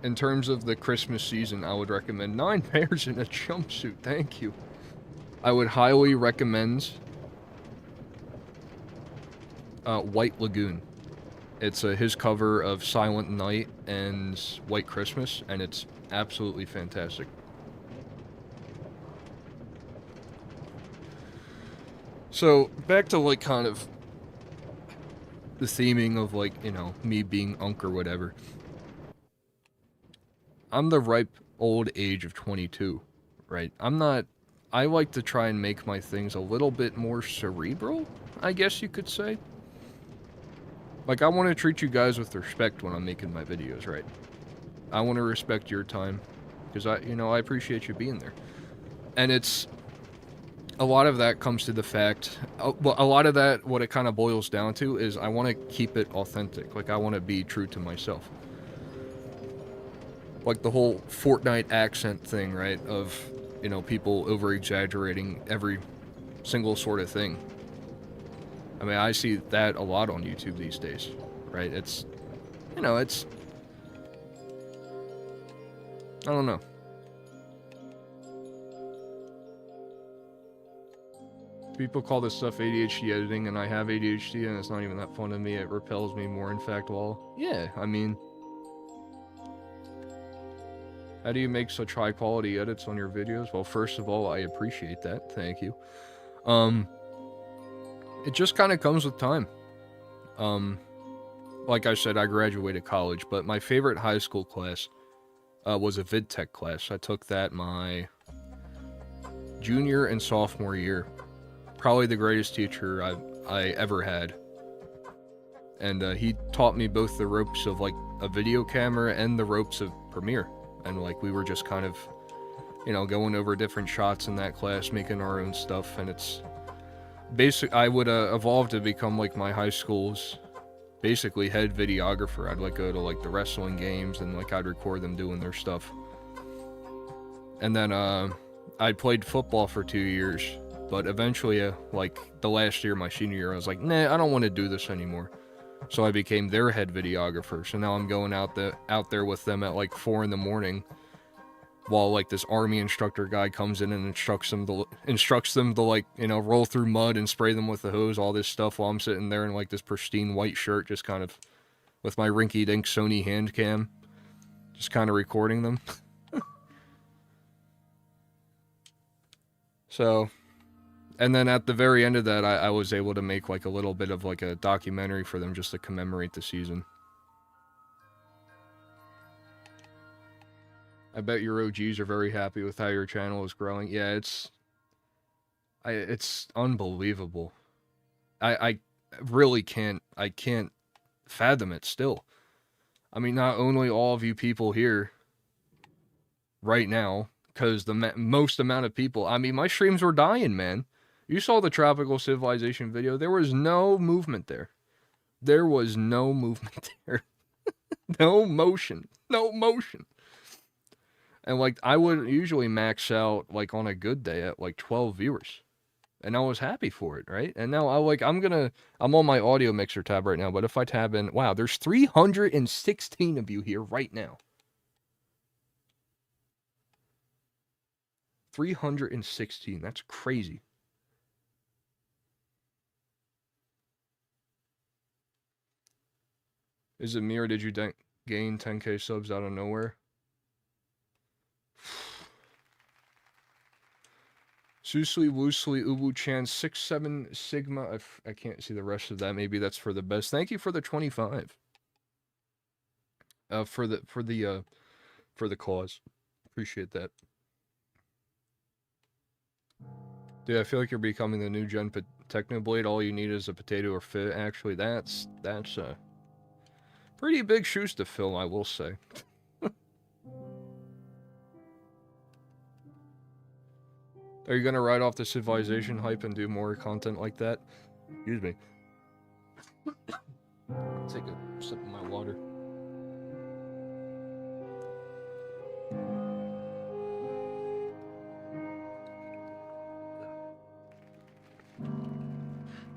In terms of the Christmas season, I would recommend 9 Bears in a Jumpsuit. Thank you. I would highly recommend White Lagoon. It's his cover of Silent Night and White Christmas, and it's absolutely fantastic. So, back to, like, kind of the theming of, like, you know, me being unk or whatever. I'm the ripe old age of 22, right? I like to try and make my things a little bit more cerebral, I guess you could say. Like, I want to treat you guys with respect when I'm making my videos, right? I want to respect your time, because I appreciate you being there. And a lot of that comes to the fact, well, a lot of that, what it kind of boils down to is I want to keep it authentic. Like, I want to be true to myself. Like the whole Fortnite accent thing, right? Of, you know, people over-exaggerating every single sort of thing. I mean, I see that a lot on YouTube these days, right? It's, you know, it's, I don't know. People call this stuff ADHD editing, and I have ADHD, and it's not even that fun to me. It repels me more, in fact, yeah, I mean, how do you make such high-quality edits on your videos? Well, first of all, I appreciate that. Thank you. It just kind of comes with time. Like I said, I graduated college, but my favorite high school class was a vid tech class. I took that my junior and sophomore year. Probably the greatest teacher I ever had. And he taught me both the ropes of, like, a video camera and the ropes of Premiere. And, like, we were just kind of, you know, going over different shots in that class, making our own stuff, and it's I would evolve to become, like, my high school's basically head videographer. I'd, like, go to, like, the wrestling games, and, like, I'd record them doing their stuff. And then, I played football for 2 years, but eventually, like, the last year, my senior year, I was like, nah, I don't want to do this anymore. So I became their head videographer. So now I'm going out there with them at, like, 4 in the morning, while, like, this army instructor guy comes in and instructs them to, like, you know, roll through mud and spray them with the hose, all this stuff, while I'm sitting there in, like, this pristine white shirt, just kind of with my rinky-dink Sony hand cam, just kind of recording them. So, and then at the very end of that, I was able to make, like, a little bit of, like, a documentary for them just to commemorate the season. I bet your OGs are very happy with how your channel is growing. Yeah, it's unbelievable. I really can't fathom it still. I mean, not only all of you people here right now, because the most amount of people, I mean, my streams were dying, man. You saw the Tropical Civilization video. There was no movement there. There was no movement there. No motion. No motion. And, like, I would usually max out, like, on a good day at, like, 12 viewers. And I was happy for it, right? And now I'm on my audio mixer tab right now, but if I tab in, wow, there's 316 of you here right now. 316, that's crazy. Is it me or did you gain 10k subs out of nowhere? Susli, Woosli, Ubu Chan, 6-7 Sigma. I can't see the rest of that. Maybe that's for the best. Thank you for the 25. For the cause. Appreciate that. Dude, I feel like you're becoming the new gen Technoblade. All you need is a potato or fit. Actually, that's pretty big shoes to fill, I will say. Are you gonna ride off the civilization hype and do more content like that? Excuse me. Take a sip of my water.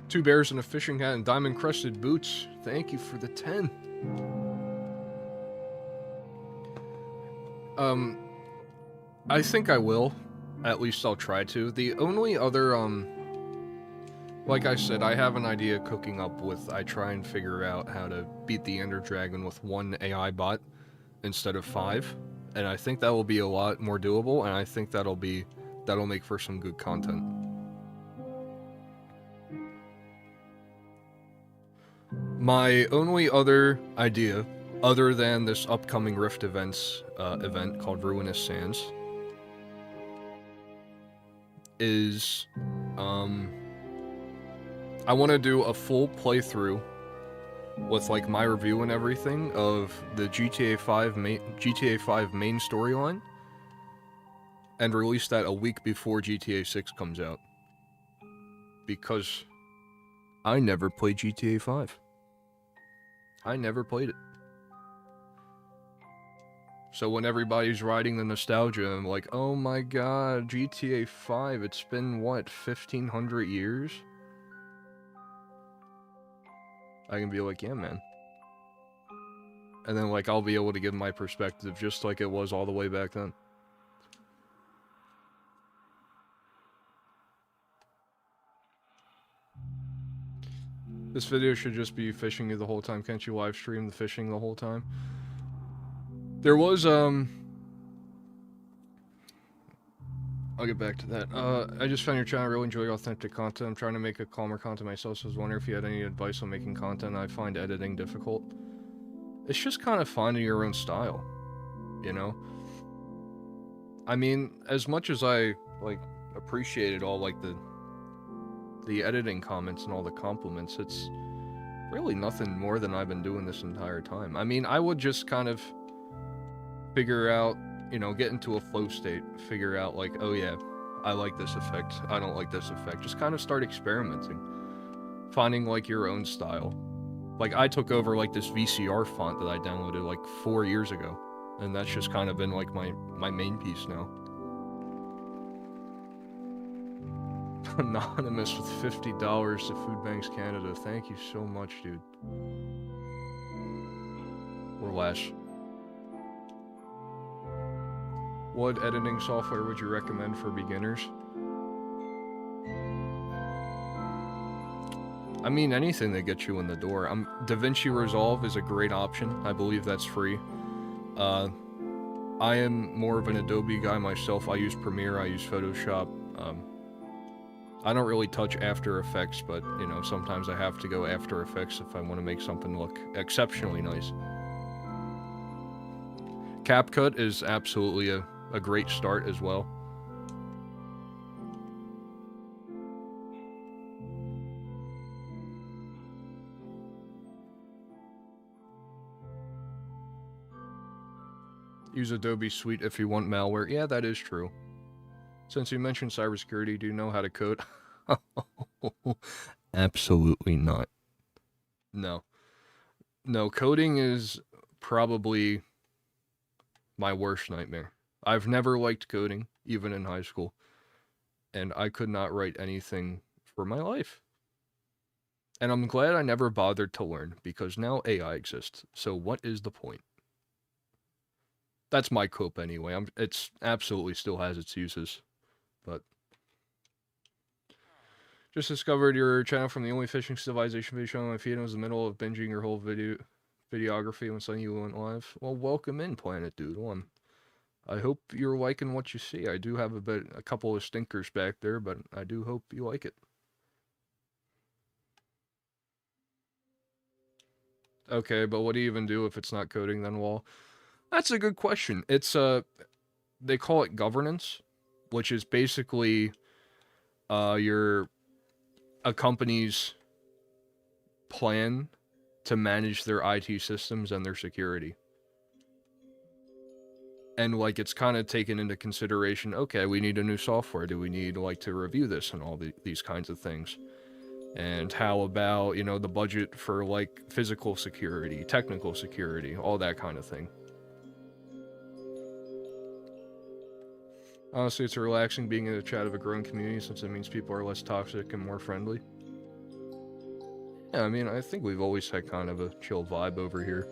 Two bears and a fishing hat and diamond-crested boots. Thank you for the 10. I think I will. At least I'll try to. The only other, like I said, I have an idea cooking up with, I try and figure out how to beat the Ender Dragon with one AI bot instead of 5. And I think that will be a lot more doable, and I think that'll make for some good content. My only other idea, other than this upcoming Rift event called Ruinous Sands, is I want to do a full playthrough with like my review and everything of the GTA 5 main storyline, and release that a week before GTA 6 comes out, because I never played GTA 5. I never played it. So when everybody's riding the nostalgia, I'm like, oh my god, GTA 5, it's been, what, 1,500 years? I can be like, yeah, man. And then, like, I'll be able to give my perspective just like it was all the way back then. This video should just be fishing you the whole time. Can't you live stream the fishing the whole time? There was, I'll get back to that. I just found your channel, really enjoy authentic content. I'm trying to make a calmer content myself, so I was wondering if you had any advice on making content. I find editing difficult. It's just kind of finding your own style, you know? I mean, as much as I, like, appreciated all, like, the editing comments and all the compliments, it's really nothing more than I've been doing this entire time. I mean, I would just kind of figure out, you know, get into a flow state, figure out like, oh yeah, I like this effect, I don't like this effect. Just kind of start experimenting, finding like your own style. Like I took over like this VCR font that I downloaded like 4 years ago, and that's just kind of been like my main piece now. Anonymous with $50 to Food Banks Canada. Thank you so much, dude. Or less. What editing software would you recommend for beginners? I mean, anything that gets you in the door. DaVinci Resolve is a great option. I believe that's free. I am more of an Adobe guy myself. I use Premiere, I use Photoshop. I don't really touch After Effects, but, you know, sometimes I have to go After Effects if I want to make something look exceptionally nice. CapCut is absolutely a great start as well. Use Adobe Suite if you want malware. Yeah, that is true. Since you mentioned cybersecurity, do you know how to code? Absolutely not. No. No, coding is probably my worst nightmare. I've never liked coding, even in high school. and I could not write anything for my life. And I'm glad I never bothered to learn, because now AI exists. So what is the point? That's my cope anyway. It's absolutely still has its uses. But just discovered your channel from the only fishing civilization video show on my feed, and was in the middle of binging your whole videography when suddenly you went live. Well, welcome in, Planet Doodle. I hope you're liking what you see. I do have a couple of stinkers back there, but I do hope you like it. Okay, but what do you even do if it's not coding then? Well, that's a good question. It's they call it governance, which is basically a company's plan to manage their IT systems and their security. And like it's kind of taken into consideration, okay, we need a new software. Do we need like to review this and all these kinds of things? And how about, you know, the budget for like physical security, technical security, all that kind of thing. Honestly, it's relaxing being in the chat of a growing community since it means people are less toxic and more friendly. Yeah, I mean, I think we've always had kind of a chill vibe over here.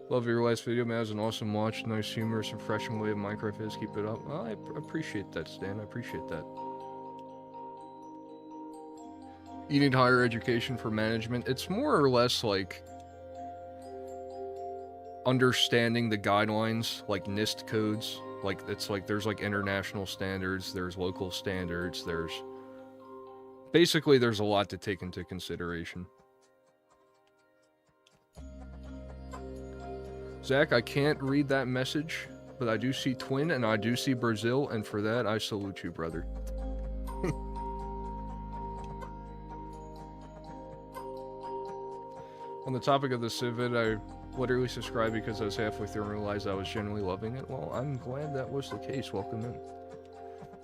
Love your last video, man. It was an awesome watch. Nice, humorous, refreshing way of Minecraft is. Keep it up. Well, I appreciate that, Stan. I appreciate that. You need higher education for management. It's more or less like understanding the guidelines, like NIST codes. Like, it's like there's like international standards, there's local standards, basically there's a lot to take into consideration. Zach, I can't read that message, but I do see Twin and I do see Brazil, and for that I salute you, brother. On the topic of the Civid, I literally subscribed because I was halfway through and realized I was genuinely loving it. Well, I'm glad that was the case. Welcome in.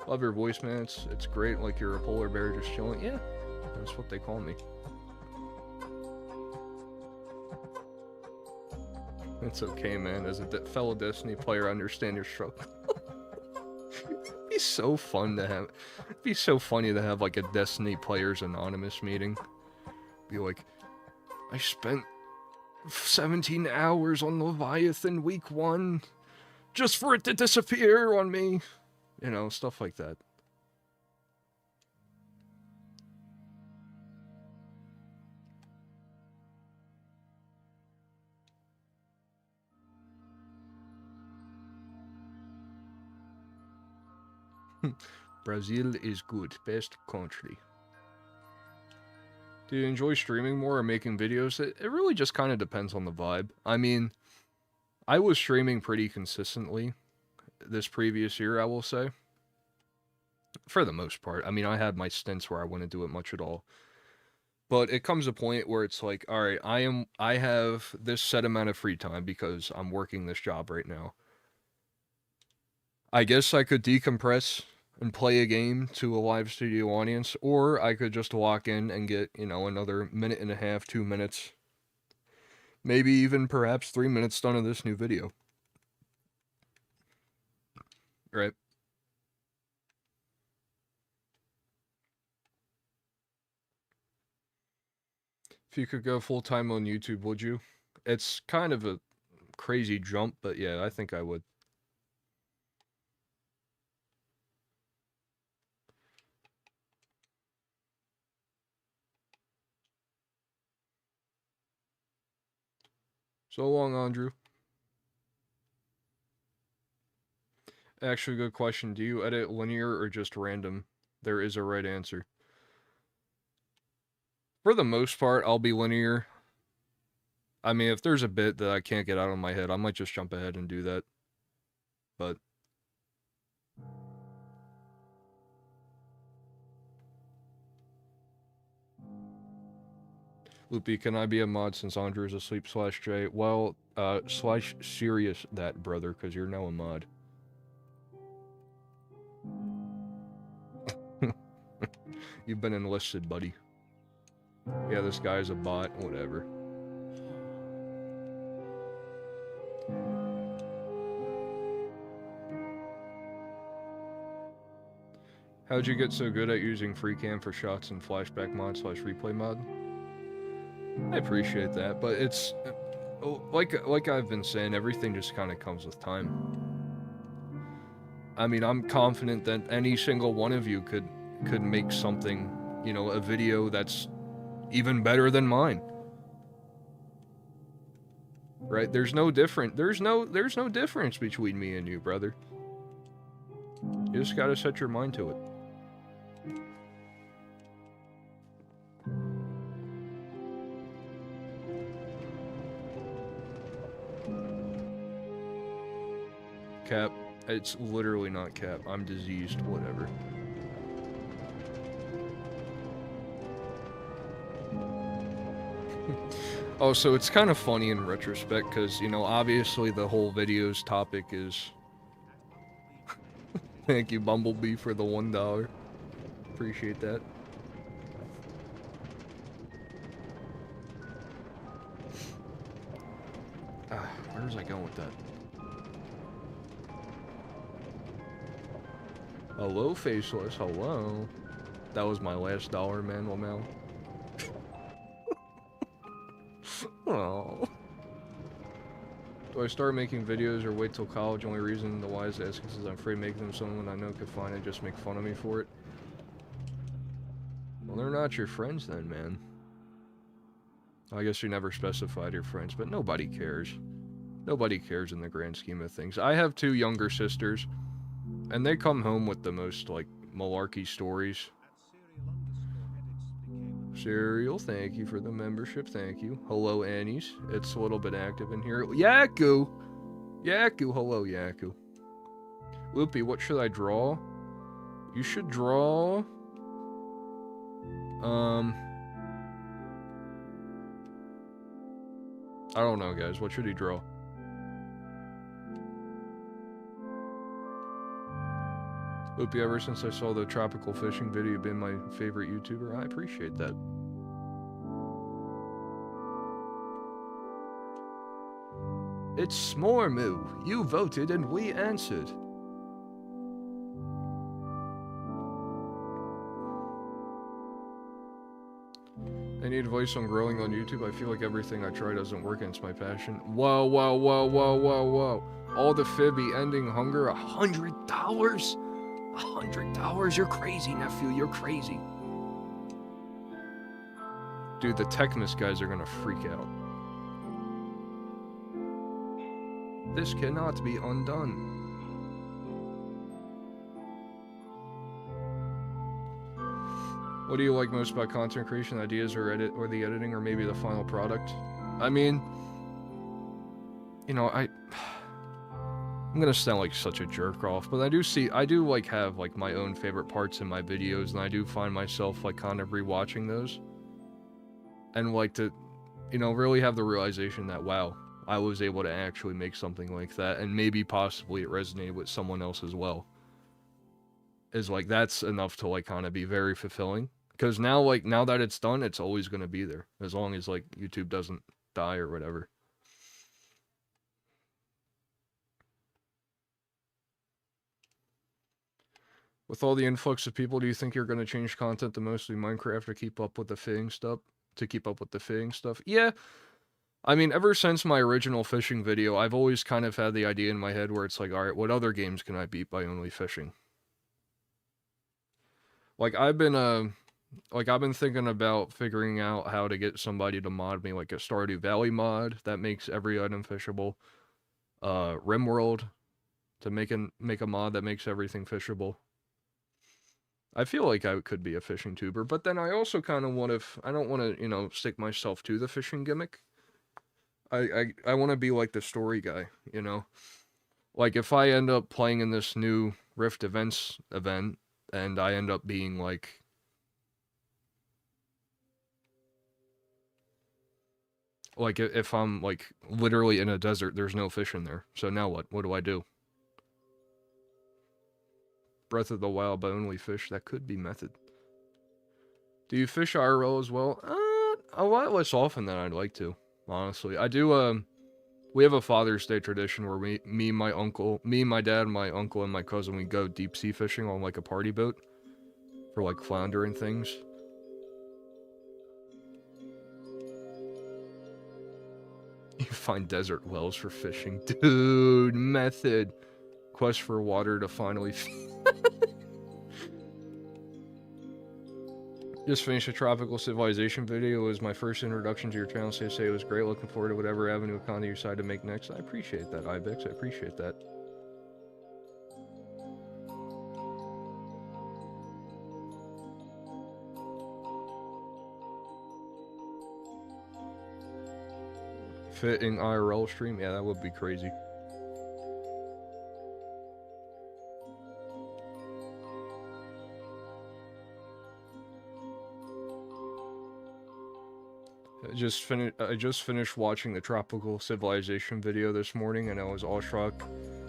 Love your voice, man. It's great, like you're a polar bear just chilling. Yeah, that's what they call me. It's okay, man. As a fellow Destiny player, I understand your struggle. It'd be so fun to have. It'd be so funny to have like a Destiny Players Anonymous meeting. Be like, I spent 17 hours on Leviathan week 1 just for it to disappear on me. You know, stuff like that. Brazil is good. Best country. Do you enjoy streaming more or making videos? It really just kind of depends on the vibe. I mean, I was streaming pretty consistently this previous year, I will say. For the most part. I mean, I had my stints where I wouldn't do it much at all. But it comes a point where it's like, all right, I have this set amount of free time because I'm working this job right now. I guess I could decompress and play a game to a live studio audience, or I could just walk in and get, you know, another minute and a half, 2 minutes, maybe even perhaps 3 minutes done of this new video. Right? If you could go full-time on YouTube, would you? It's kind of a crazy jump, but yeah, I think I would. So long, Andrew. Actually, good question. Do you edit linear or just random? There is a right answer. For the most part, I'll be linear. I mean, if there's a bit that I can't get out of my head, I might just jump ahead and do that. But Loopy, can I be a mod since Andrew is asleep /J? Well, /serious that, brother, because you're now a mod. You've been enlisted, buddy. Yeah, this guy's a bot, whatever. How'd you get so good at using free cam for shots and flashback mod / replay mod? I appreciate that, but it's like I've been saying, everything just kind of comes with time. I mean, I'm confident that any single one of you could make something, you know, a video that's even better than mine. Right? There's no difference between me and you, brother. You just gotta set your mind to it. Cap. It's literally not Cap. I'm diseased, whatever. Oh, so it's kind of funny in retrospect, because, you know, obviously the whole video's topic is... Thank you, Bumblebee, for the $1. Appreciate that. Where was I going with that? Hello, Faceless. Hello. That was my last dollar, man, Lamel. Oh. Do I start making videos or wait till college? Only reason the why is asking is I'm afraid making them someone I know could find and just make fun of me for it. Well, they're not your friends then, man. I guess you never specified your friends, but nobody cares. Nobody cares in the grand scheme of things. I have 2 younger sisters, and they come home with the most, like, malarkey stories. Serial, thank you for the membership, thank you. Hello, Annie's. It's a little bit active in here. Yaku! Yaku, hello, Yaku. Loopy, what should I draw? You should draw... I don't know, guys. What should he draw? Loopy, ever since I saw the tropical fishing video, you've been my favorite YouTuber. I appreciate that. It's Smormu. You voted and we answered. I need advice on growing on YouTube. I feel like everything I try doesn't work and it's my passion. Whoa, whoa, whoa, whoa, whoa, whoa. All the Fibby ending hunger, $100? $100? You're crazy, nephew. You're crazy. Dude, the Techmas guys are gonna freak out. This cannot be undone. What do you like most about content creation? Ideas or the editing, or maybe the final product? I mean, you know, I'm gonna sound like such a jerk off, but I do like have like my own favorite parts in my videos, and I do find myself like kind of rewatching those, and like to, you know, really have the realization that wow, I was able to actually make something like that, and maybe possibly it resonated with someone else as well. Is like that's enough to like kind of be very fulfilling. Because now, like, now that it's done, it's always going to be there. As long as, like, YouTube doesn't die or whatever. With all the influx of people, do you think you're going to change content to mostly Minecraft to keep up with the fishing stuff? Yeah. I mean, ever since my original fishing video, I've always kind of had the idea in my head where it's like, alright, what other games can I beat by only fishing? Like, I've been thinking about figuring out how to get somebody to mod me like a Stardew Valley mod that makes every item fishable. RimWorld to make a mod that makes everything fishable. I feel like I could be a fishing tuber, but then I also kind of want to, I don't want to, you know, stick myself to the fishing gimmick. I want to be like the story guy, you know? Like if I end up playing in this new Rift event, and I end up being like, if I'm, like, literally in a desert, there's no fish in there. So now what? What do I do? Breath of the Wild, but only fish. That could be method. Do you fish IRL as well? A lot less often than I'd like to, honestly. I do, we have a Father's Day tradition where me, my dad, my uncle, and my cousin, we go deep sea fishing on, like, a party boat. for like flounder and things. You find desert wells for fishing. Dude, method. Quest for water to finally Just finished a tropical civilization video. It was my first introduction to your channel, so say it was great. Looking forward to whatever avenue of content you decide to make next. I appreciate that, Ibex. I appreciate that. Fitting IRL stream? Yeah, that would be crazy. I just finished watching the Tropical Civilization video this morning, and I was awestruck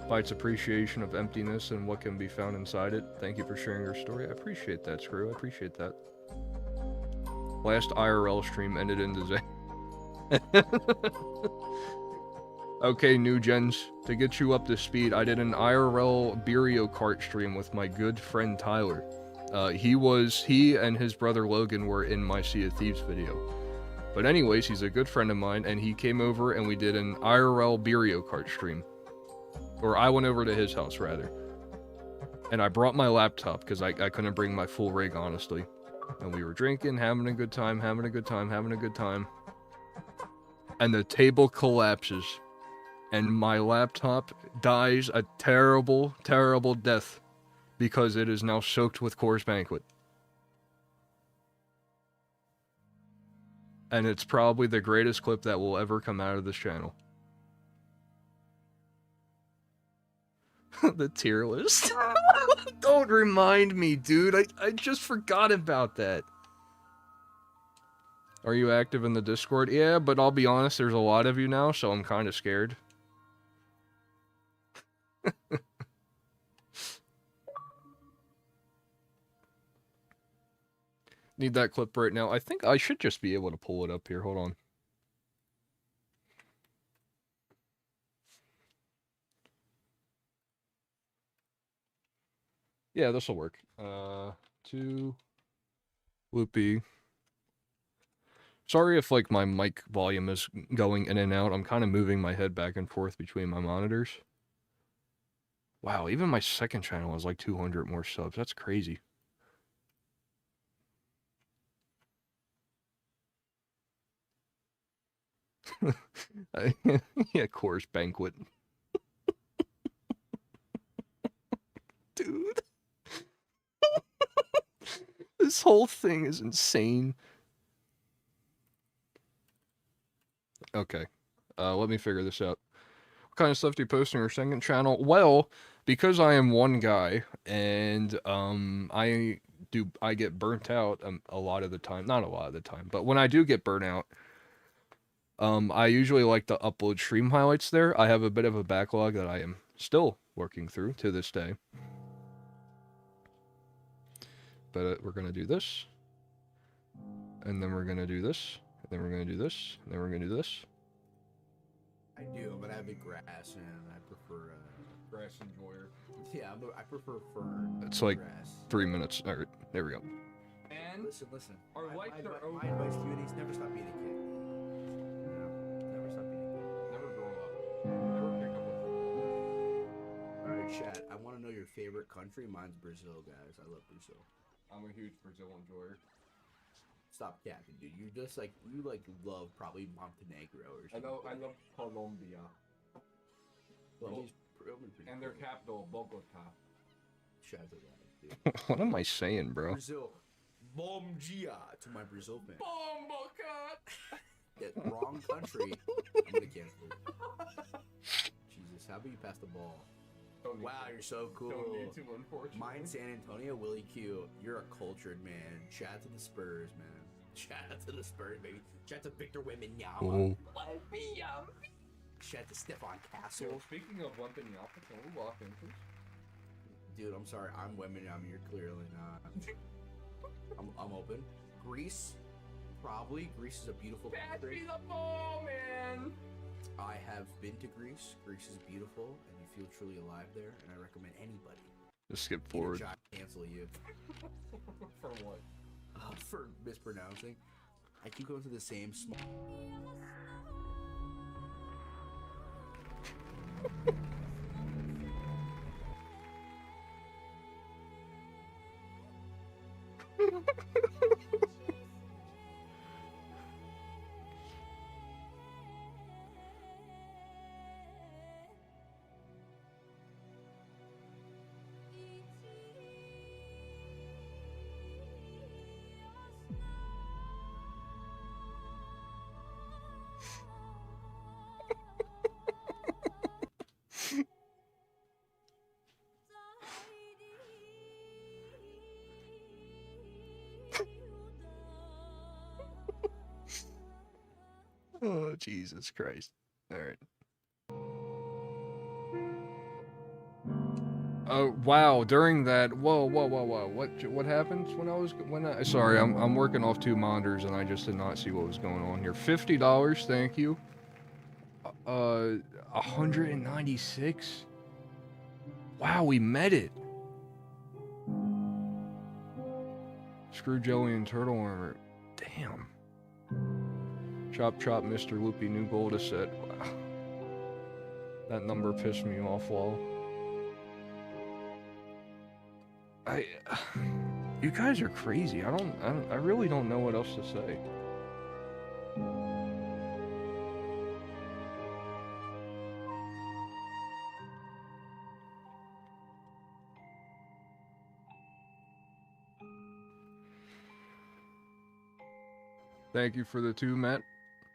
by its appreciation of emptiness and what can be found inside it. Thank you for sharing your story. I appreciate that, Screw. I appreciate that. Last IRL stream ended in disaster. Okay, new gens, to get you up to speed, I did an IRL Beerio Kart stream with my good friend Tyler. He and his brother Logan were in my Sea of Thieves video. But anyways, he's a good friend of mine, and he came over and we did an IRL Beerio Kart stream. Or I went over to his house, rather. And I brought my laptop, because I couldn't bring my full rig, honestly. And we were drinking, having a good time. And the table collapses. And my laptop dies a terrible, terrible death. Because it is now soaked with Coors Banquet. And it's probably the greatest clip that will ever come out of this channel. The tier list. Don't remind me, dude. I just forgot about that. Are you active in the Discord? Yeah, but I'll be honest, there's a lot of you now, so I'm kind of scared. Need that clip right now. I think I should just be able to pull it up here. Hold on. Yeah, this'll work. To Loopy. Sorry if, like, my mic volume is going in and out. I'm kind of moving my head back and forth between my monitors. Wow, even my second channel has, like, 200 more subs. That's crazy. Yeah, Coors Banquet. Dude. This whole thing is insane. Okay. Let me figure this out. What kind of stuff do you post on your second channel? Well, because I am one guy, and I get burnt out a lot of the time. Not a lot of the time, but when I do get burnt out, I usually like to upload stream highlights there. I have a bit of a backlog that I am still working through to this day. But we're going to do this. And then we're going to do this. And then we're going to do this. And then we're going to do this. I do, but I have a grass, and I prefer Grass enjoyer. Yeah, but I prefer fern. It's like grass. 3 minutes. All right, there we go. And listen. Our likes are over. My advice to you is never stop being a kid. You know, never stop being a kid. Never grow up. Never pick up a All right, chat. I want to know your favorite country. Mine's Brazil, guys. I love Brazil. I'm a huge Brazil enjoyer. Stop capping, dude. You just like love probably Montenegro or something. I love Colombia. And their capital, Bogota. Shout out to that, dude. What am I saying, bro? Brazil. Bom dia to my Brazil fans. Bogota! Yeah, wrong country. I'm gonna cancel it. Jesus, how about you pass the ball? Wow, you're so cool. Don't need to, unfortunately. Mine, San Antonio, Willie Q. You're a cultured man. Shout out to the Spurs, man. Shout out to the Spurs, baby. Shout out to Victor Wembanyama. Shout out to Stefan Castle. So, speaking of Wembanyama, can we walk into? Dude, I'm sorry. I'm Wembanyama. You're clearly not. I'm open. Greece, probably. Greece is a beautiful country. Pass me the ball, man. I have been to Greece. Greece is beautiful, and you feel truly alive there. And I recommend anybody Just skip Either forward. Chat cancel you. For what? For mispronouncing. I keep going to the same small. Oh, Jesus Christ. Alright. Oh, wow, during that, whoa, what happened when I, sorry, I'm working off 2 monitors and I just did not see what was going on here. $50, thank you. 196? Wow, we met it. Screw jelly and turtle armor. Damn. Chop chop, Mr. Loopy, new gold is set. Wow. That number pissed me off, lol. You guys are crazy. I really don't know what else to say. Thank you for the 2, Matt.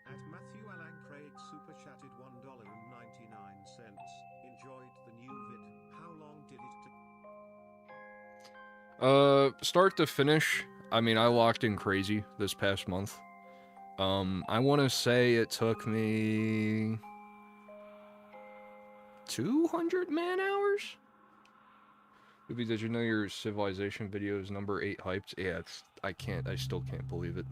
At Matthew Alan Craig super chatted $1.99. Enjoyed the new vid. How long did it take? Start to finish, I mean, I locked in crazy this past month. I want to say it took me 200 man hours? Ruby, did you know your Civilization video is number 8 hyped? Yeah, I still can't believe it.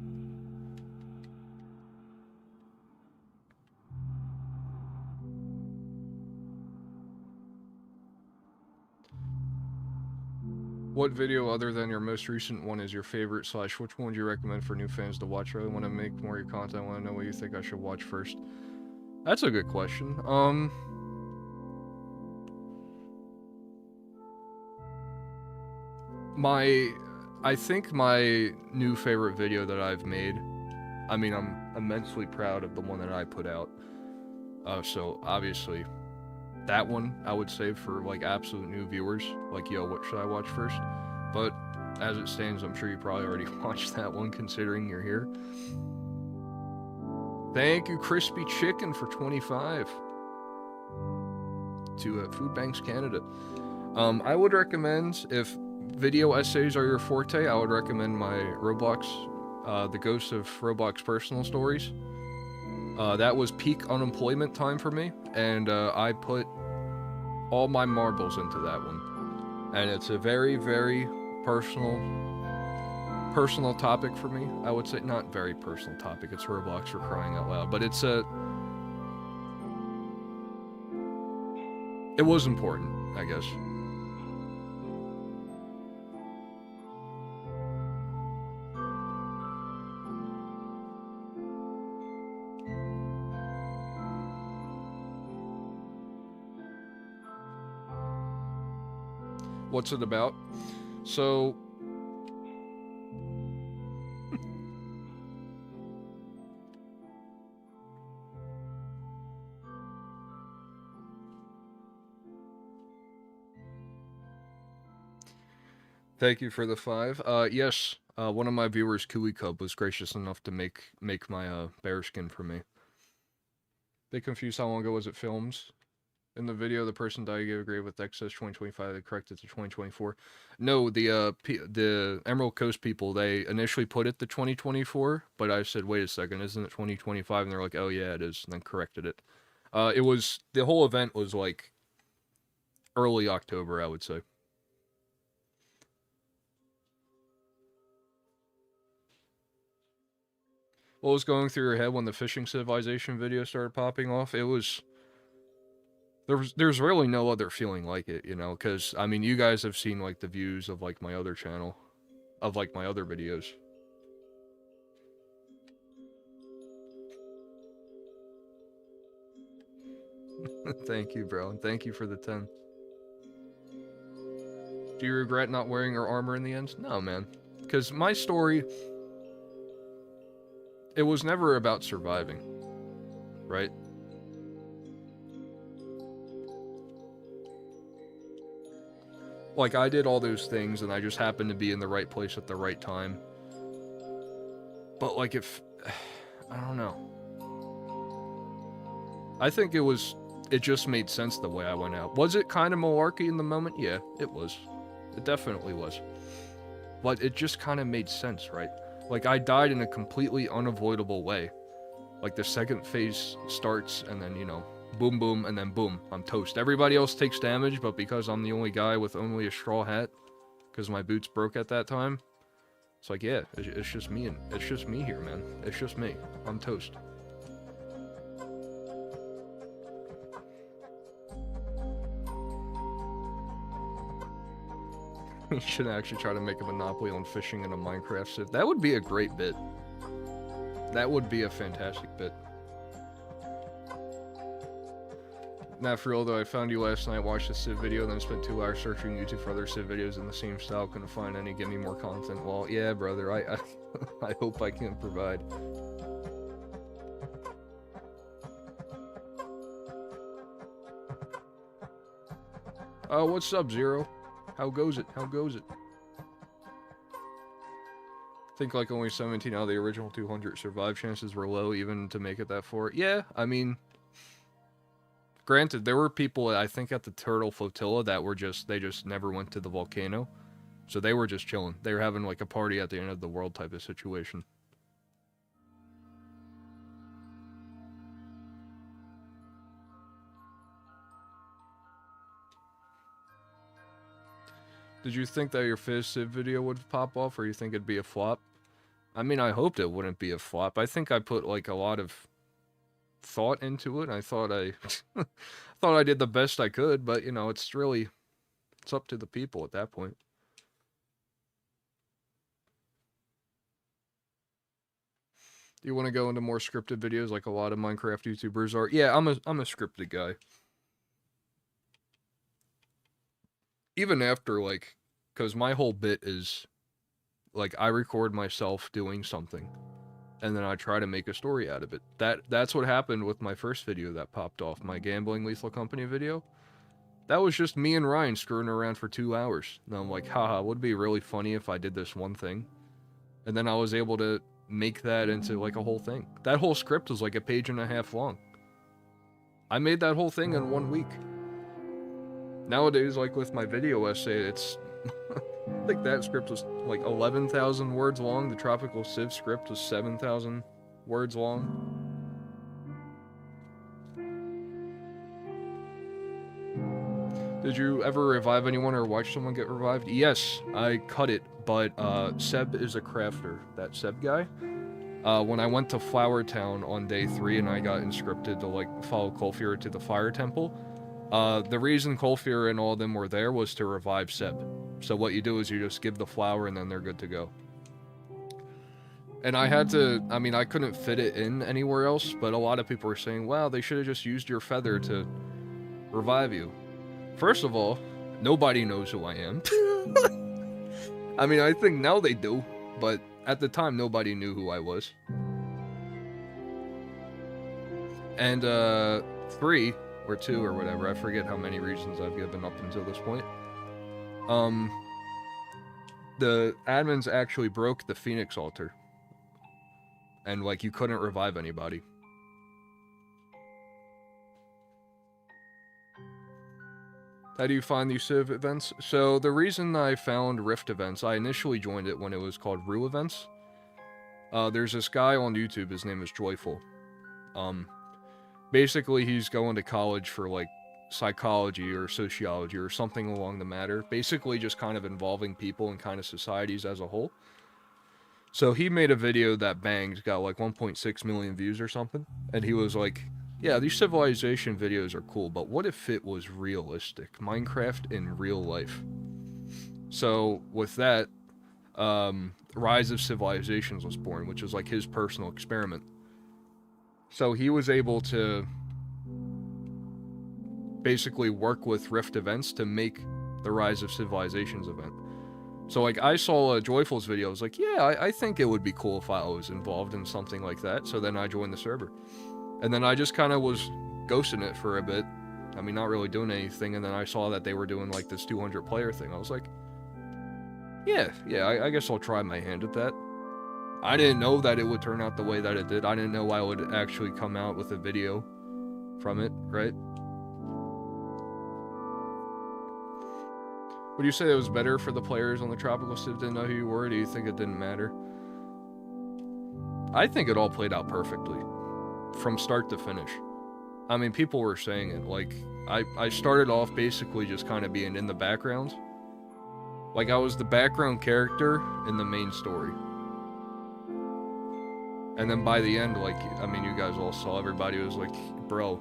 What video other than your most recent one is your favorite / which one would you recommend for new fans to watch? I really want to make more of your content. I want to know what you think I should watch first. That's a good question. I think my new favorite video that I've made, I mean, I'm immensely proud of the one that I put out. So obviously, that one I would save for like absolute new viewers. Like, yo, what should I watch first? But as it stands, I'm sure you probably already watched that one considering you're here. Thank you, Crispy Chicken, for 25 to Food Banks Canada. I would recommend, if video essays are your forte, I would recommend my Roblox, The Ghost of Roblox Personal Stories. That was peak unemployment time for me, and I put all my marbles into that one. And it's a very, very personal topic for me. I would say not very personal topic. It's Roblox, for crying out loud. But it was important, I guess. What's it about? So, thank you for the 5. Yes, one of my viewers, Kui Cub, was gracious enough to make my bear skin for me. They confused how long ago was it filmed. In the video, the person died gave a grave with excess 2025. They corrected to 2024. No, the Emerald Coast people, they initially put it to 2024, but I said, wait a second, isn't it 2025? And they're like, oh yeah, it is, and then corrected it. The whole event was like early October, I would say. What was going through your head when the Fishing Civilization video started popping off? It was there's really no other feeling like it, you know, because I mean, you guys have seen like the views of like my other channel, of like my other videos. Thank you, bro, and thank you for the 10. Do you regret not wearing your armor in the end? No, man, because my story, it was never about surviving, right? Like, I did all those things, and I just happened to be in the right place at the right time. But, like, if... I don't know. I think it just made sense the way I went out. Was it kind of malarkey in the moment? Yeah, it was. It definitely was. But it just kind of made sense, right? Like, I died in a completely unavoidable way. Like, the second phase starts, and then, you know, boom, boom, and then boom, I'm toast. Everybody else takes damage, but because I'm the only guy with only a straw hat, because my boots broke at that time, it's like, yeah, it's just me, and it's just me here, man. It's just me. I'm toast. You should actually try to make a monopoly on fishing in a Minecraft Civ. That would be a great bit. That would be a fantastic bit. Not for real though, I found you last night, watched a Civ video, then spent 2 hours searching YouTube for other Civ videos in the same style, couldn't find any, give me more content. Well, yeah, brother, I I hope I can provide. What's up, Zero? How goes it? How goes it? I think like only 17 out of the original 200 survive chances were low even to make it that far. Yeah, I mean... Granted, there were people, I think, at the Turtle Flotilla that were they just never went to the volcano. So they were just chilling. They were having like a party at the end of the world type of situation. Did you think that your Festive video would pop off, or you think it'd be a flop? I mean, I hoped it wouldn't be a flop. I think I put like a lot of thought into it. I thought I thought I did the best I could, but you know, it's up to the people at that point. Do you want to go into more scripted videos like a lot of Minecraft YouTubers are? Yeah, I'm a scripted guy. Even after, like, because my whole bit is, like, I record myself doing something, and then I try to make a story out of it. That's what happened with my first video that popped off, my Gambling Lethal Company video. That was just me and Ryan screwing around for 2 hours. And I'm like, haha, it would be really funny if I did this one thing. And then I was able to make that into, like, a whole thing. That whole script was, like, a 1.5 pages long. I made that whole thing in 1 week. Nowadays, like, with my video essay, it's... I think that script was, like, 11,000 words long. The Tropical Civ script was 7,000 words long. Did you ever revive anyone or watch someone get revived? Yes, I cut it, but Seb is a crafter. That Seb guy. When I went to Flower Town on day 3 and I got inscripted to, like, follow Colfier to the Fire Temple, the reason Colfier and all of them were there was to revive Seb. So what you do is you just give the flower and then they're good to go. And I had to, I mean, I couldn't fit it in anywhere else, but a lot of people were saying, wow, they should have just used your feather to revive you. First of all, nobody knows who I am. I mean, I think now they do, but at the time, nobody knew who I was. And, 3, or 2, or whatever, I forget how many reasons I've given up until this point. The admins actually broke the Phoenix altar. And, like, you couldn't revive anybody. How do you find these Civ events? So, the reason I found Rift events, I initially joined it when it was called Rue events. There's this guy on YouTube, his name is Joyful. Basically, he's going to college for, like, psychology or sociology or something along the matter. Basically, just kind of involving people and kind of societies as a whole. So, he made a video that banged, got, like, 1.6 million views or something. And he was like, yeah, these civilization videos are cool, but what if it was realistic? Minecraft in real life. So, with that, Rise of Civilizations was born, which was like his personal experiment. So he was able to basically work with Rift events to make the Rise of Civilizations event. So like I saw a Joyful's video, I was like, yeah, I think it would be cool if I was involved in something like that. So then I joined the server. And then I just kind of was ghosting it for a bit. I mean, not really doing anything, and then I saw that they were doing like this 200 player thing. I was like, yeah, I guess I'll try my hand at that. I didn't know that it would turn out the way that it did. I didn't know I would actually come out with a video from it, right? Would you say it was better for the players on the Tropical Civ didn't know who you were, or do you think it didn't matter? I think it all played out perfectly, from start to finish. I mean, people were saying it, like, I started off basically just kind of being in the background. Like, I was the background character in the main story. And then by the end, like, I mean, you guys all saw, everybody was like, bro,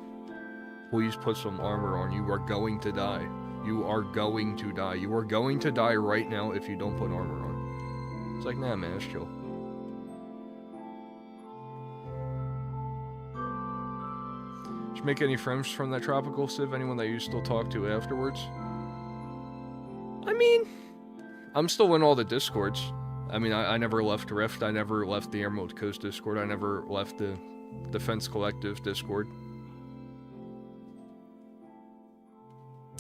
please put some armor on, you are going to die. You are going to die. You are going to die right now if you don't put armor on. It's like, nah, man, it's chill. Did you make any friends from that Tropical Civ? Anyone that you still talk to afterwards? I mean, I'm still in all the Discords. I mean, I never left Rift. I never left the Emerald Coast Discord. I never left the Defense Collective Discord.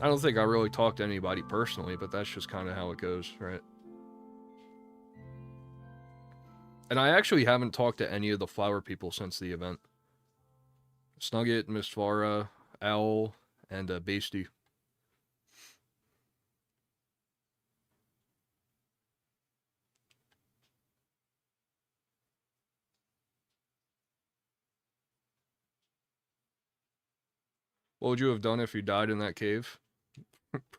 I don't think I really talked to anybody personally, but that's just kind of how it goes, right? And I actually haven't talked to any of the flower people since the event. Snugget, Miss Vara, Owl, and Basty. What would you have done if you died in that cave?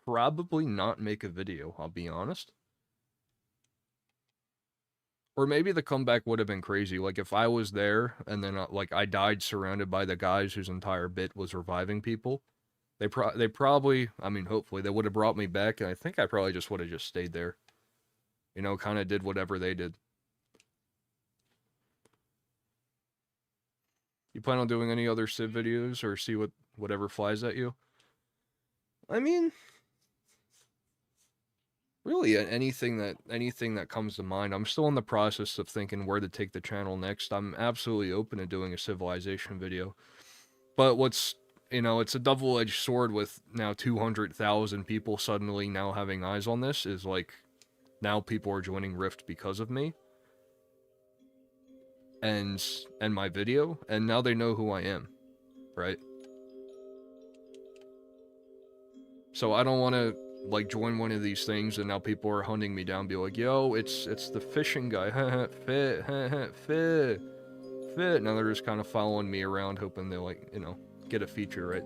Probably not make a video, I'll be honest. Or maybe the comeback would have been crazy. Like, if I was there, and then, like, I died surrounded by the guys whose entire bit was reviving people, they probably, I mean, hopefully, they would have brought me back, and I think I probably just would have just stayed there. You know, kind of did whatever they did. You plan on doing any other Civ videos, or see whatever flies at you? I mean, really, anything that comes to mind. I'm still in the process of thinking where to take the channel next. I'm absolutely open to doing a Civilization video. But what's, you know, it's a double-edged sword with now 200,000 people suddenly now having eyes on this, is like, now people are joining Rift because of me. And my video, and now they know who I am, right? So I don't want to, like, join one of these things and now people are hunting me down, be like, yo, it's the fishing guy, fit, fit. Now they're just kind of following me around, hoping they, like, you know, get a feature, right?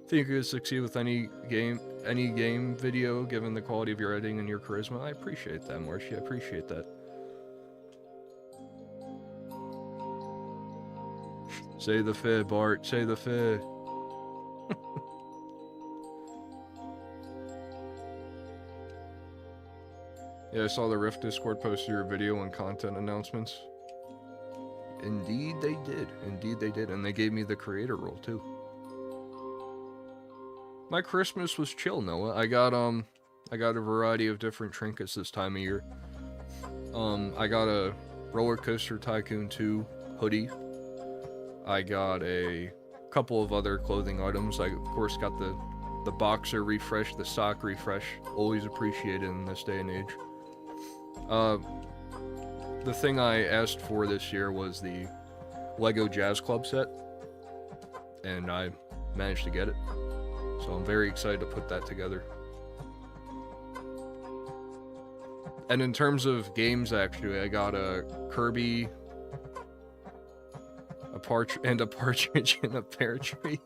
Think you could succeed with any game video, given the quality of your editing and your charisma? I appreciate that, Marcy. I appreciate that. Say the fib, Bart. Say the fib. Yeah, I saw the Rift Discord posted your video and content announcements. Indeed they did. Indeed they did. And they gave me the creator role, too. My Christmas was chill, Noah. I got a variety of different trinkets this time of year. I got a Roller Coaster Tycoon 2 hoodie. I got a couple of other clothing items. I, of course, got the boxer refresh, the sock refresh. Always appreciated in this day and age. The thing I asked for this year was the Lego Jazz Club set. And I managed to get it. So I'm very excited to put that together. And in terms of games, actually, I got a Kirby, a partridge in a pear tree.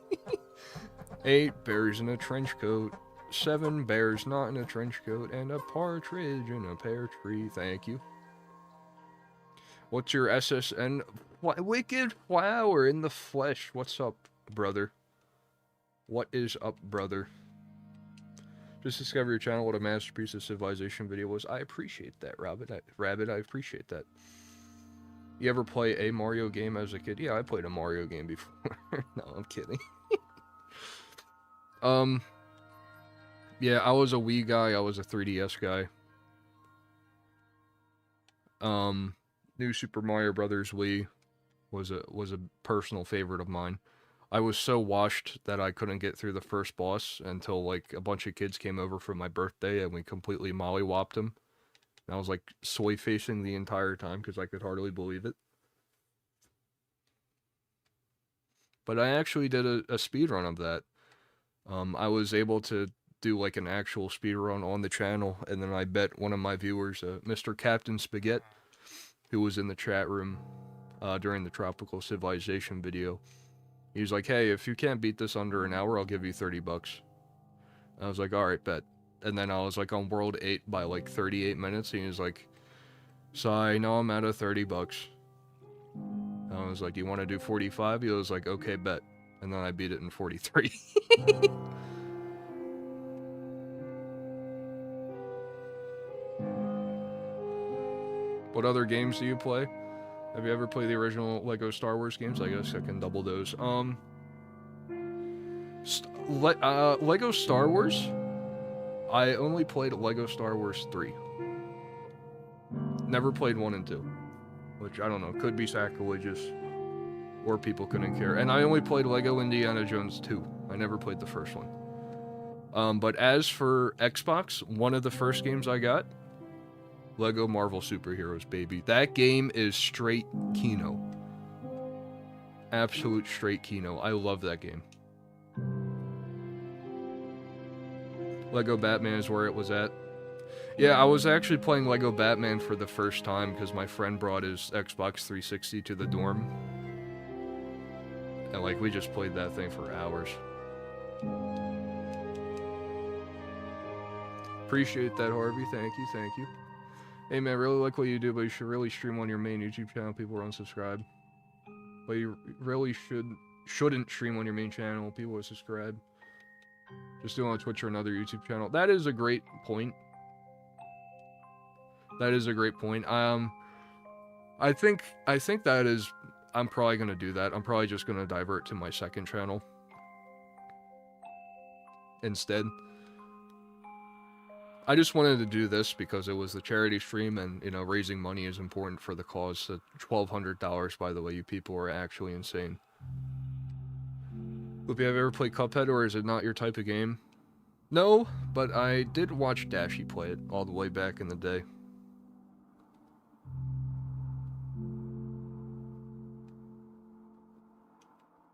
8 bears in a trench coat. 7 bears not in a trench coat. And a partridge in a pear tree. Thank you. What's your SSN? Wicked Flower in the flesh. What's up, brother? What is up, brother? Just discover your channel. What a masterpiece of civilization video was. I appreciate that, Rabbit. I appreciate that. You ever play a Mario game as a kid? Yeah, I played a Mario game before. No, I'm kidding. Yeah, I was a Wii guy. I was a 3DS guy. New Super Mario Brothers Wii was a personal favorite of mine. I was so washed that I couldn't get through the first boss until like a bunch of kids came over for my birthday and we completely mollywopped them. And I was like soy facing the entire time because I could hardly believe it. But I actually did a speed run of that. I was able to do like an actual speed run on the channel, and then I bet one of my viewers, Mr. Captain Spaghetti, who was in the chat room during the Tropical Civilization video. He was like, hey, if you can't beat this under an hour, I'll give you $30. I was like, alright, bet. And then I was like on World 8 by like 38 minutes, and he was like, so I know I'm out of $30. I was like, you want to do 45? He was like, okay, bet. And then I beat it in 43. What other games do you play? Have you ever played the original Lego Star Wars games? I guess I can double those. Lego Star Wars? I only played Lego Star Wars 3. Never played 1 and 2. Which, I don't know, could be sacrilegious. Or people couldn't care. And I only played Lego Indiana Jones 2. I never played the first one. But as for Xbox, one of the first games I got, Lego Marvel Superheroes, baby. That game is straight Kino. Absolute straight Kino. I love that game. Lego Batman is where it was at. Yeah, I was actually playing Lego Batman for the first time because my friend brought his Xbox 360 to the dorm. And like, we just played that thing for hours. Appreciate that, Harvey. Thank you, thank you. Hey man, really like what you do, but you should really stream on your main YouTube channel. People are unsubscribed. But you really shouldn't stream on your main channel. People will subscribe. Just do it on Twitch or another YouTube channel. That is a great point. That is a great point. I think that is. I'm probably gonna do that. I'm probably just gonna divert to my second channel instead. I just wanted to do this because it was the charity stream, and you know, raising money is important for the cause. So $1,200, by the way, you people are actually insane. Hope you have ever played Cuphead, or is it not your type of game? No, but I did watch Dashie play it all the way back in the day.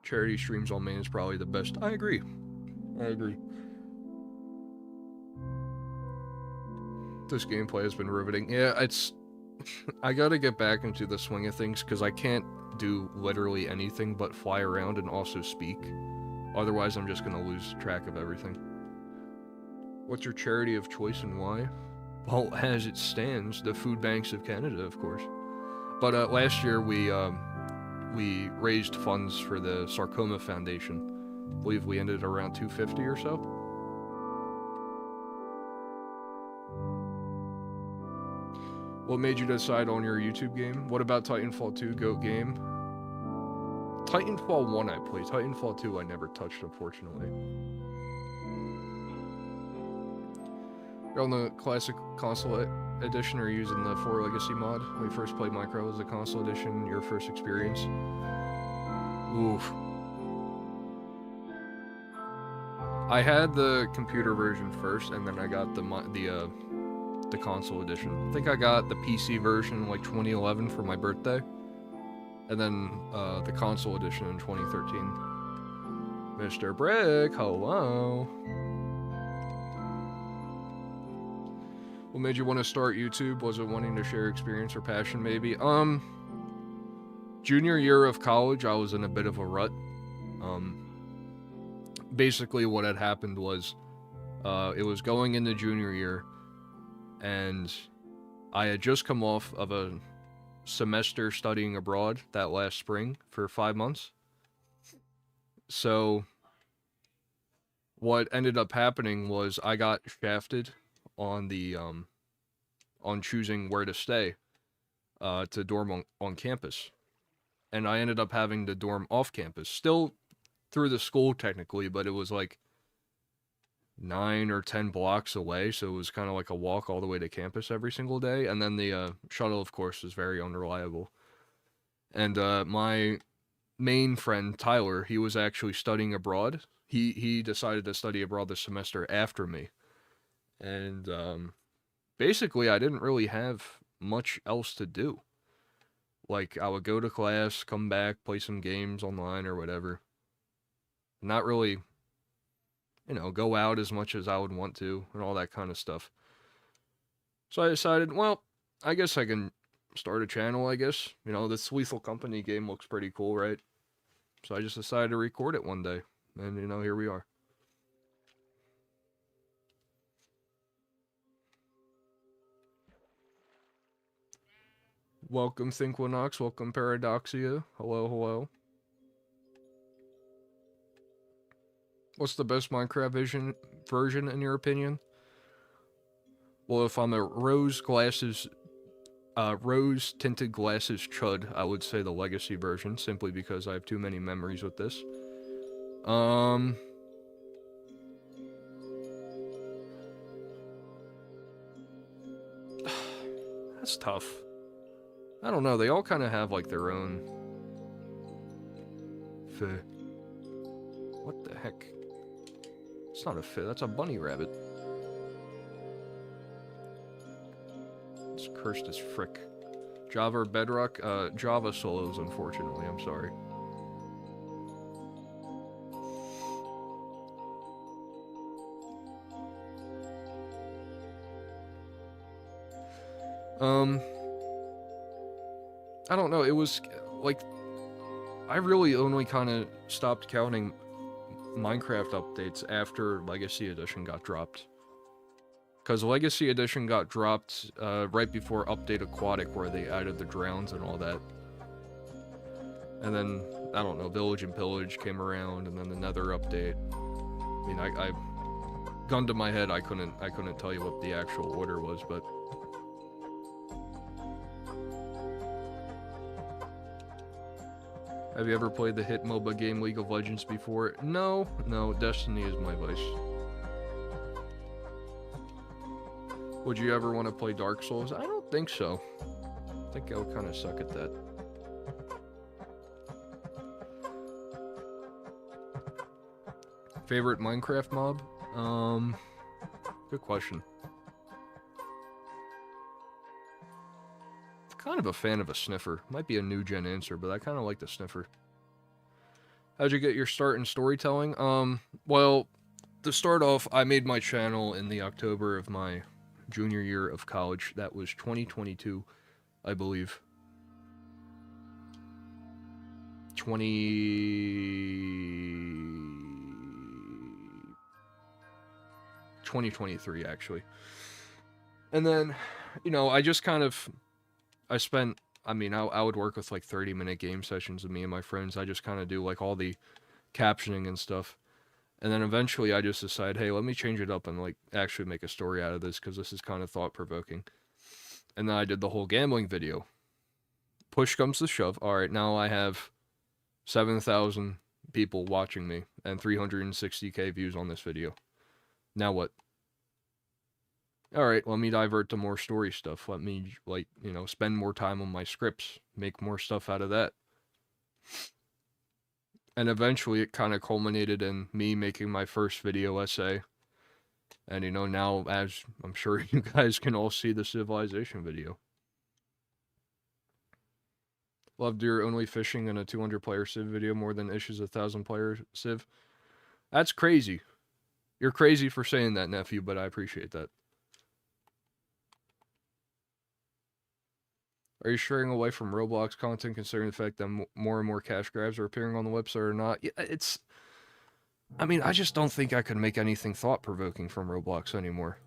Charity streams on main is probably the best. I agree. I agree. This gameplay has been riveting. Yeah, it's... I gotta get back into the swing of things, because I can't do literally anything but fly around and also speak. Otherwise, I'm just gonna lose track of everything. What's your charity of choice and why? Well, as it stands, the Food Banks of Canada, of course. But last year, we raised funds for the Sarcoma Foundation. I believe we ended around $250 or so. What made you decide on your YouTube game? What about Titanfall 2, GOAT game? Titanfall 1 I played. Titanfall 2 I never touched, unfortunately. You're on the classic console edition, or using the 4 Legacy mod? When you first played Minecraft, was the console edition your first experience? Oof. I had the computer version first, and then I got the console edition. I think I got the PC version in like 2011 for my birthday, and then the console edition in 2013. Mr. Brick, hello. What made you want to start YouTube? Was it wanting to share experience or passion, maybe? Junior year of college, I was in a bit of a rut. Basically what had happened was, it was going into junior year, and I had just come off of semester studying abroad that last spring for 5 months. So what ended up happening was I got shafted on the on choosing where to stay to dorm on campus. And I ended up having to dorm off campus. Still through the school technically, but it was like 9 or 10 blocks away, so it was kind of like a walk all the way to campus every single day. And then the shuttle, of course, was very unreliable. And my main friend, Tyler, he was actually studying abroad. He decided to study abroad this semester after me. And basically, I didn't really have much else to do. Like, I would go to class, come back, play some games online or whatever. Not really, you know, go out as much as I would want to and all that kind of stuff. So I decided, well, I guess I can start a channel, I guess. You know, this Lethal Company game looks pretty cool, right? So I just decided to record it one day. And, you know, here we are. Welcome, Thinkwinox. Welcome, Paradoxia. Hello, hello. What's the best Minecraft version, in your opinion? Well, if I'm a rose-tinted glasses chud, I would say the Legacy version, simply because I have too many memories with this. That's tough. I don't know, they all kind of have, like, their own... What the heck? It's not a fit, that's a bunny rabbit. It's cursed as frick. Java or Bedrock? Java solos, unfortunately, I'm sorry. I don't know, it was, like, I really only kind of stopped counting Minecraft updates after Legacy Edition got dropped. Because Legacy Edition got dropped right before Update Aquatic, where they added the drowns and all that. And then, I don't know, Village and Pillage came around, and then the Nether update. I mean, I gun to my head, I couldn't tell you what the actual order was, but... Have you ever played the hit MOBA game League of Legends before? No, Destiny is my vice. Would you ever want to play Dark Souls? I don't think so. I think I would kind of suck at that. Favorite Minecraft mob? Good question. Kind of a fan of a sniffer. Might be a new gen answer, but I kind of like the sniffer. How'd you get your start in storytelling? Well, to start off, I made my channel in the October of my junior year of college. That was 2022, I believe. 2023, actually. And then, you know, I just kind of... I would work with like 30-minute game sessions with me and my friends. I just kind of do like all the captioning and stuff. And then eventually I just decide, hey, let me change it up and like actually make a story out of this, because this is kind of thought-provoking. And then I did the whole gambling video. Push comes to shove. Alright, now I have 7,000 people watching me and 360k views on this video. Now what? Alright, let me divert to more story stuff. Let me, like, you know, spend more time on my scripts. Make more stuff out of that. And eventually it kind of culminated in me making my first video essay. And, you know, now, as I'm sure you guys can all see, the Civilization video. Loved your only fishing in a 200-player Civ video more than Ish's 1,000-player Civ. That's crazy. You're crazy for saying that, nephew, but I appreciate that. Are you straying away from Roblox content, considering the fact that more and more cash grabs are appearing on the website or not? Yeah, it's... I mean, I just don't think I could make anything thought-provoking from Roblox anymore.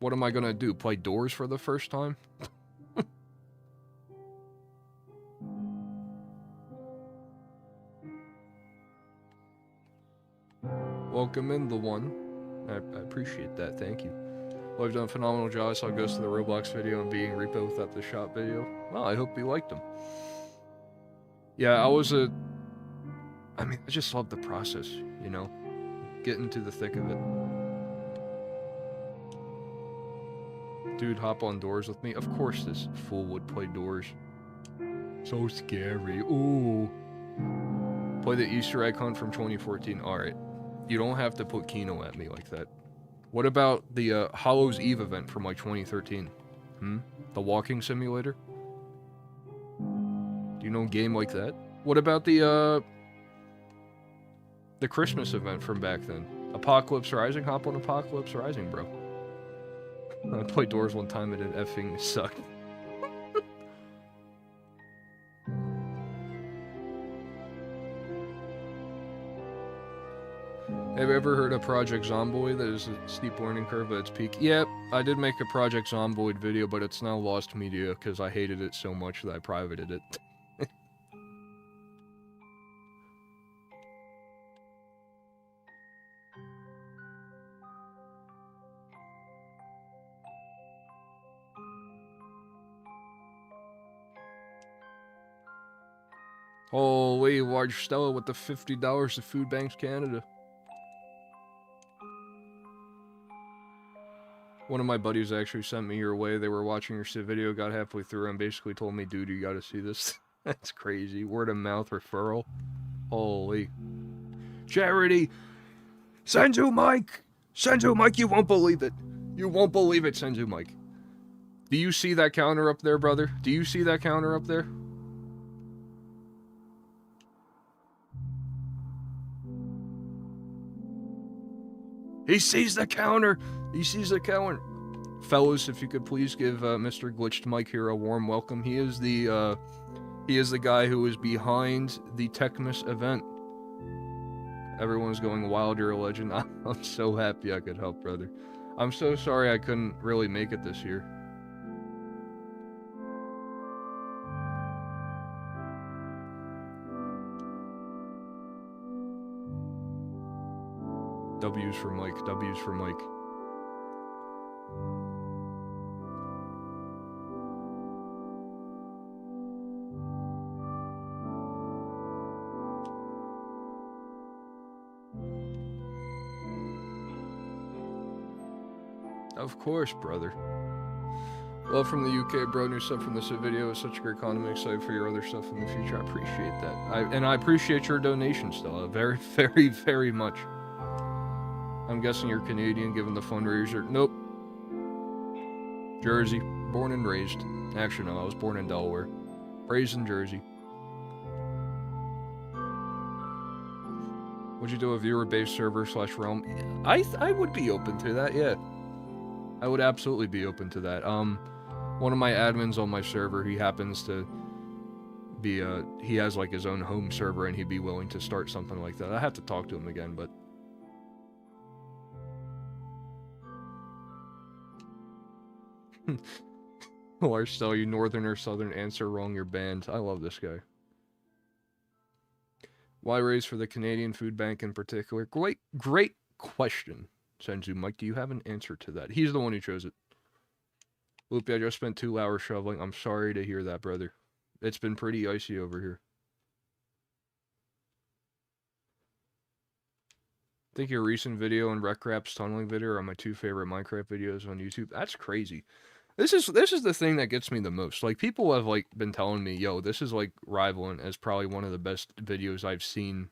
What am I gonna do? Play Doors for the first time? Welcome in, the one. I appreciate that, thank you. Well, I've done a phenomenal job. I saw Ghost of the Roblox video and being repo without the shop video. Well, I hope you liked them. Yeah, I just love the process, you know? Get into the thick of it. Dude, hop on Doors with me? Of course this fool would play Doors. So scary. Ooh. Play the Easter egg hunt from 2014. Alright. You don't have to put Kino at me like that. What about the Hallows Eve event from like 2013? The walking simulator? Do you know a game like that? What about the Christmas event from back then? Apocalypse Rising? Hop on Apocalypse Rising, bro. I played Doors one time and it effing sucked. Have you ever heard of Project Zomboid? That is a steep learning curve at its peak. Yep, I did make a Project Zomboid video, but it's now lost media because I hated it so much that I privated it. Holy, large Stella with the $50 to Food Banks Canada. One of my buddies actually sent me your way. They were watching your video, got halfway through, and basically told me, dude, you gotta see this. That's crazy. Word of mouth referral. Holy. Charity! Senzu Mike! Senzu Mike, you won't believe it. You won't believe it, Senzu Mike. Do you see that counter up there, brother? Do you see that counter up there? He sees the counter! He sees the counter! Fellas, if you could please give Mr. Glitched Mike here a warm welcome. He is the guy who is behind the Techmas event. Everyone's going wild, you're a legend. I'm so happy I could help, brother. I'm so sorry I couldn't really make it this year. W's for Mike, W's for Mike. Of course, brother. Love from the UK, bro. New stuff from this video is such a great content. I'm excited for your other stuff in the future. I appreciate that. I appreciate your donation, Stella. Very, very, very much. I'm guessing you're Canadian, given the fundraiser. Nope. Jersey. Born and raised. Actually, no, I was born in Delaware. Raised in Jersey. Would you do a viewer-based server / realm? I would be open to that, yeah. I would absolutely be open to that. One of my admins on my server, he happens to be, he has like his own home server and he'd be willing to start something like that. I have to talk to him again, but... Larcel, you northern or southern, answer wrong, you're banned. I love this guy. Why raise for the Canadian Food Bank in particular? Great question, Senzu. Mike, do you have an answer to that? He's the one who chose it. Loopy, I just spent 2 hours shoveling. I'm sorry to hear that, brother. It's been pretty icy over here. I think your recent video and Wreckrap's tunneling video are my 2 favorite Minecraft videos on YouTube. That's crazy. This is the thing that gets me the most. Like, people have, like, been telling me, yo, this is, like, rivaling as probably one of the best videos I've seen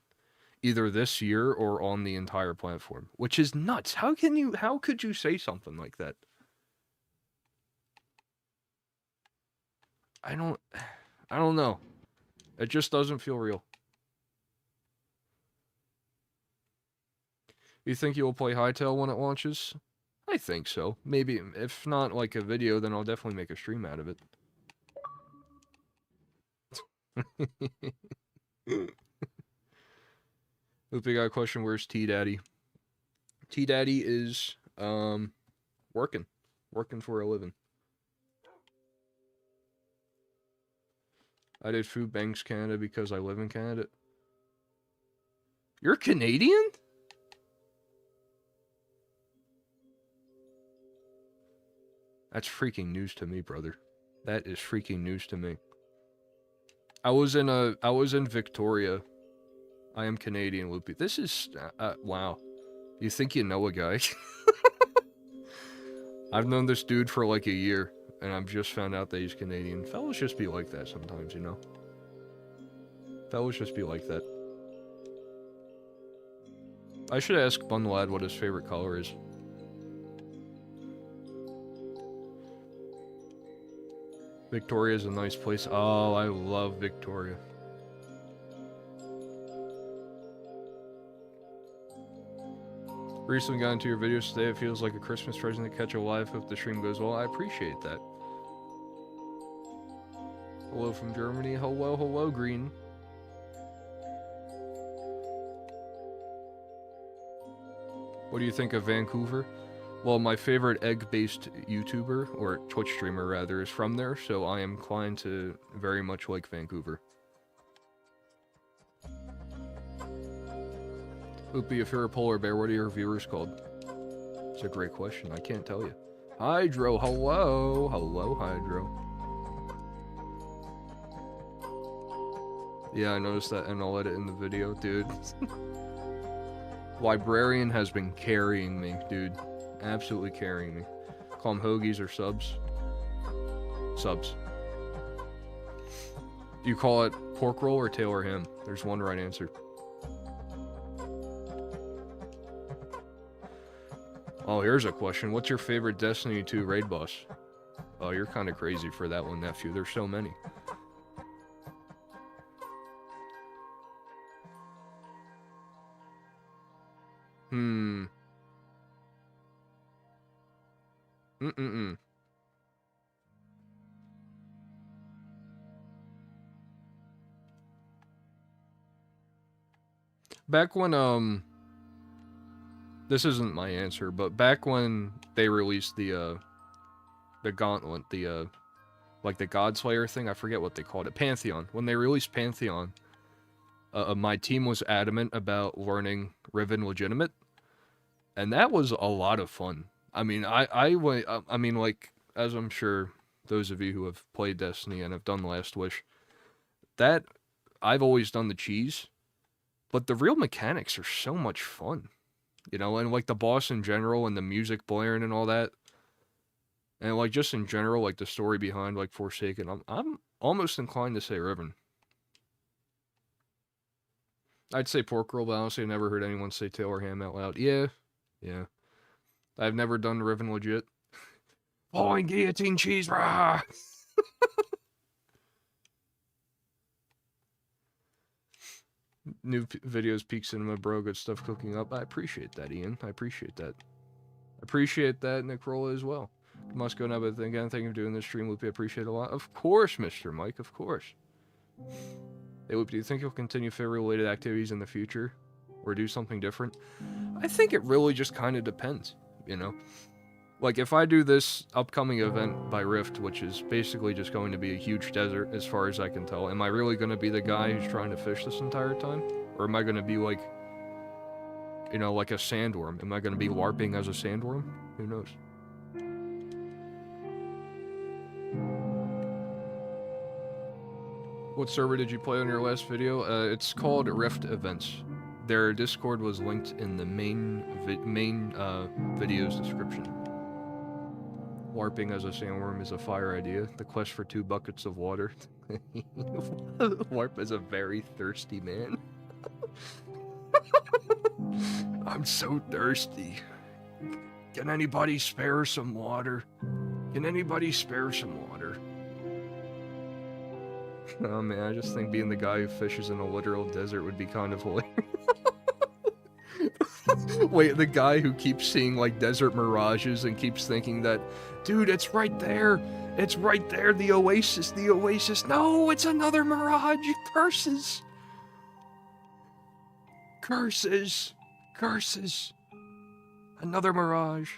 either this year or on the entire platform. Which is nuts. How could you say something like that? I don't know. It just doesn't feel real. You think you will play Hytale when it launches? I think so. Maybe, if not like a video, then I'll definitely make a stream out of it. Loopy got a question, where's T-Daddy? T-Daddy is, working. Working for a living. I did Food Banks Canada because I live in Canada. You're Canadian? That's freaking news to me, brother. That is freaking news to me. I was in Victoria. I am Canadian, Loopy. This is wow. You think you know a guy? I've known this dude for like a year, and I've just found out that he's Canadian. Fellas just be like that sometimes, you know? Fellas just be like that. I should ask Bunlad what his favorite color is. Victoria's a nice place. Oh, I love Victoria. Recently got into your videos today. It feels like a Christmas present to catch a live if the stream goes well. I appreciate that. Hello from Germany. Hello, hello, Green. What do you think of Vancouver? Well, my favorite egg-based YouTuber, or Twitch streamer rather, is from there, so I am inclined to very much like Vancouver. Loopy, if you're a polar bear, what are your viewers called? It's a great question. I can't tell you. Hydro, hello! Hello, Hydro. Yeah, I noticed that, and I'll edit in the video, dude. Librarian has been carrying me, dude. Absolutely carrying me. Call them hoagies or subs. Subs. You call it pork roll or tail or ham? There's one right answer. Oh, here's a question. What's your favorite Destiny 2 raid boss? Oh, you're kind of crazy for that one, nephew. There's so many. Back when, this isn't my answer, but back when they released the Gauntlet, like the Godslayer thing, I forget what they called it, Pantheon. When they released Pantheon, my team was adamant about learning Riven Legitimate, and that was a lot of fun. I mean, I mean, like, as I'm sure those of you who have played Destiny and have done Last Wish, that, I've always done the cheese, but the real mechanics are so much fun, you know, and like the boss in general and the music blaring and all that, and like just in general, like the story behind like Forsaken, I'm almost inclined to say Riven. I'd say pork roll, but honestly I never heard anyone say tail or ham out loud. Yeah. I've never done Riven legit. Falling guillotine cheese, rah! New videos, Peak Cinema, bro. Good stuff cooking up. I appreciate that, Ian. I appreciate that. Appreciate that, Nickrola, as well. Must go now, but again, thank you for doing this stream, Loopy. I appreciate it a lot. Of course, Mr. Mike, of course. Hey, Loopy, do you think you'll continue fair-related activities in the future? Or do something different? I think it really just kind of depends, you know? Like, if I do this upcoming event by Rift, which is basically just going to be a huge desert, as far as I can tell, am I really going to be the guy who's trying to fish this entire time? Or am I going to be like, you know, like a sandworm? Am I going to be LARPing as a sandworm? Who knows? What server did you play on your last video? It's called Rift Events. Their Discord was linked in the main video's description. LARPing as a sandworm is a fire idea. The quest for 2 buckets of water. LARP is a very thirsty man. I'm so thirsty. Can anybody spare some water? Can anybody spare some water? Oh man, I just think being the guy who fishes in a literal desert would be kind of hilarious. Wait, the guy who keeps seeing like desert mirages and keeps thinking that, dude, it's right there. It's right there, the oasis, the oasis. No, it's another mirage. Curses. Curses. Curses. Another mirage.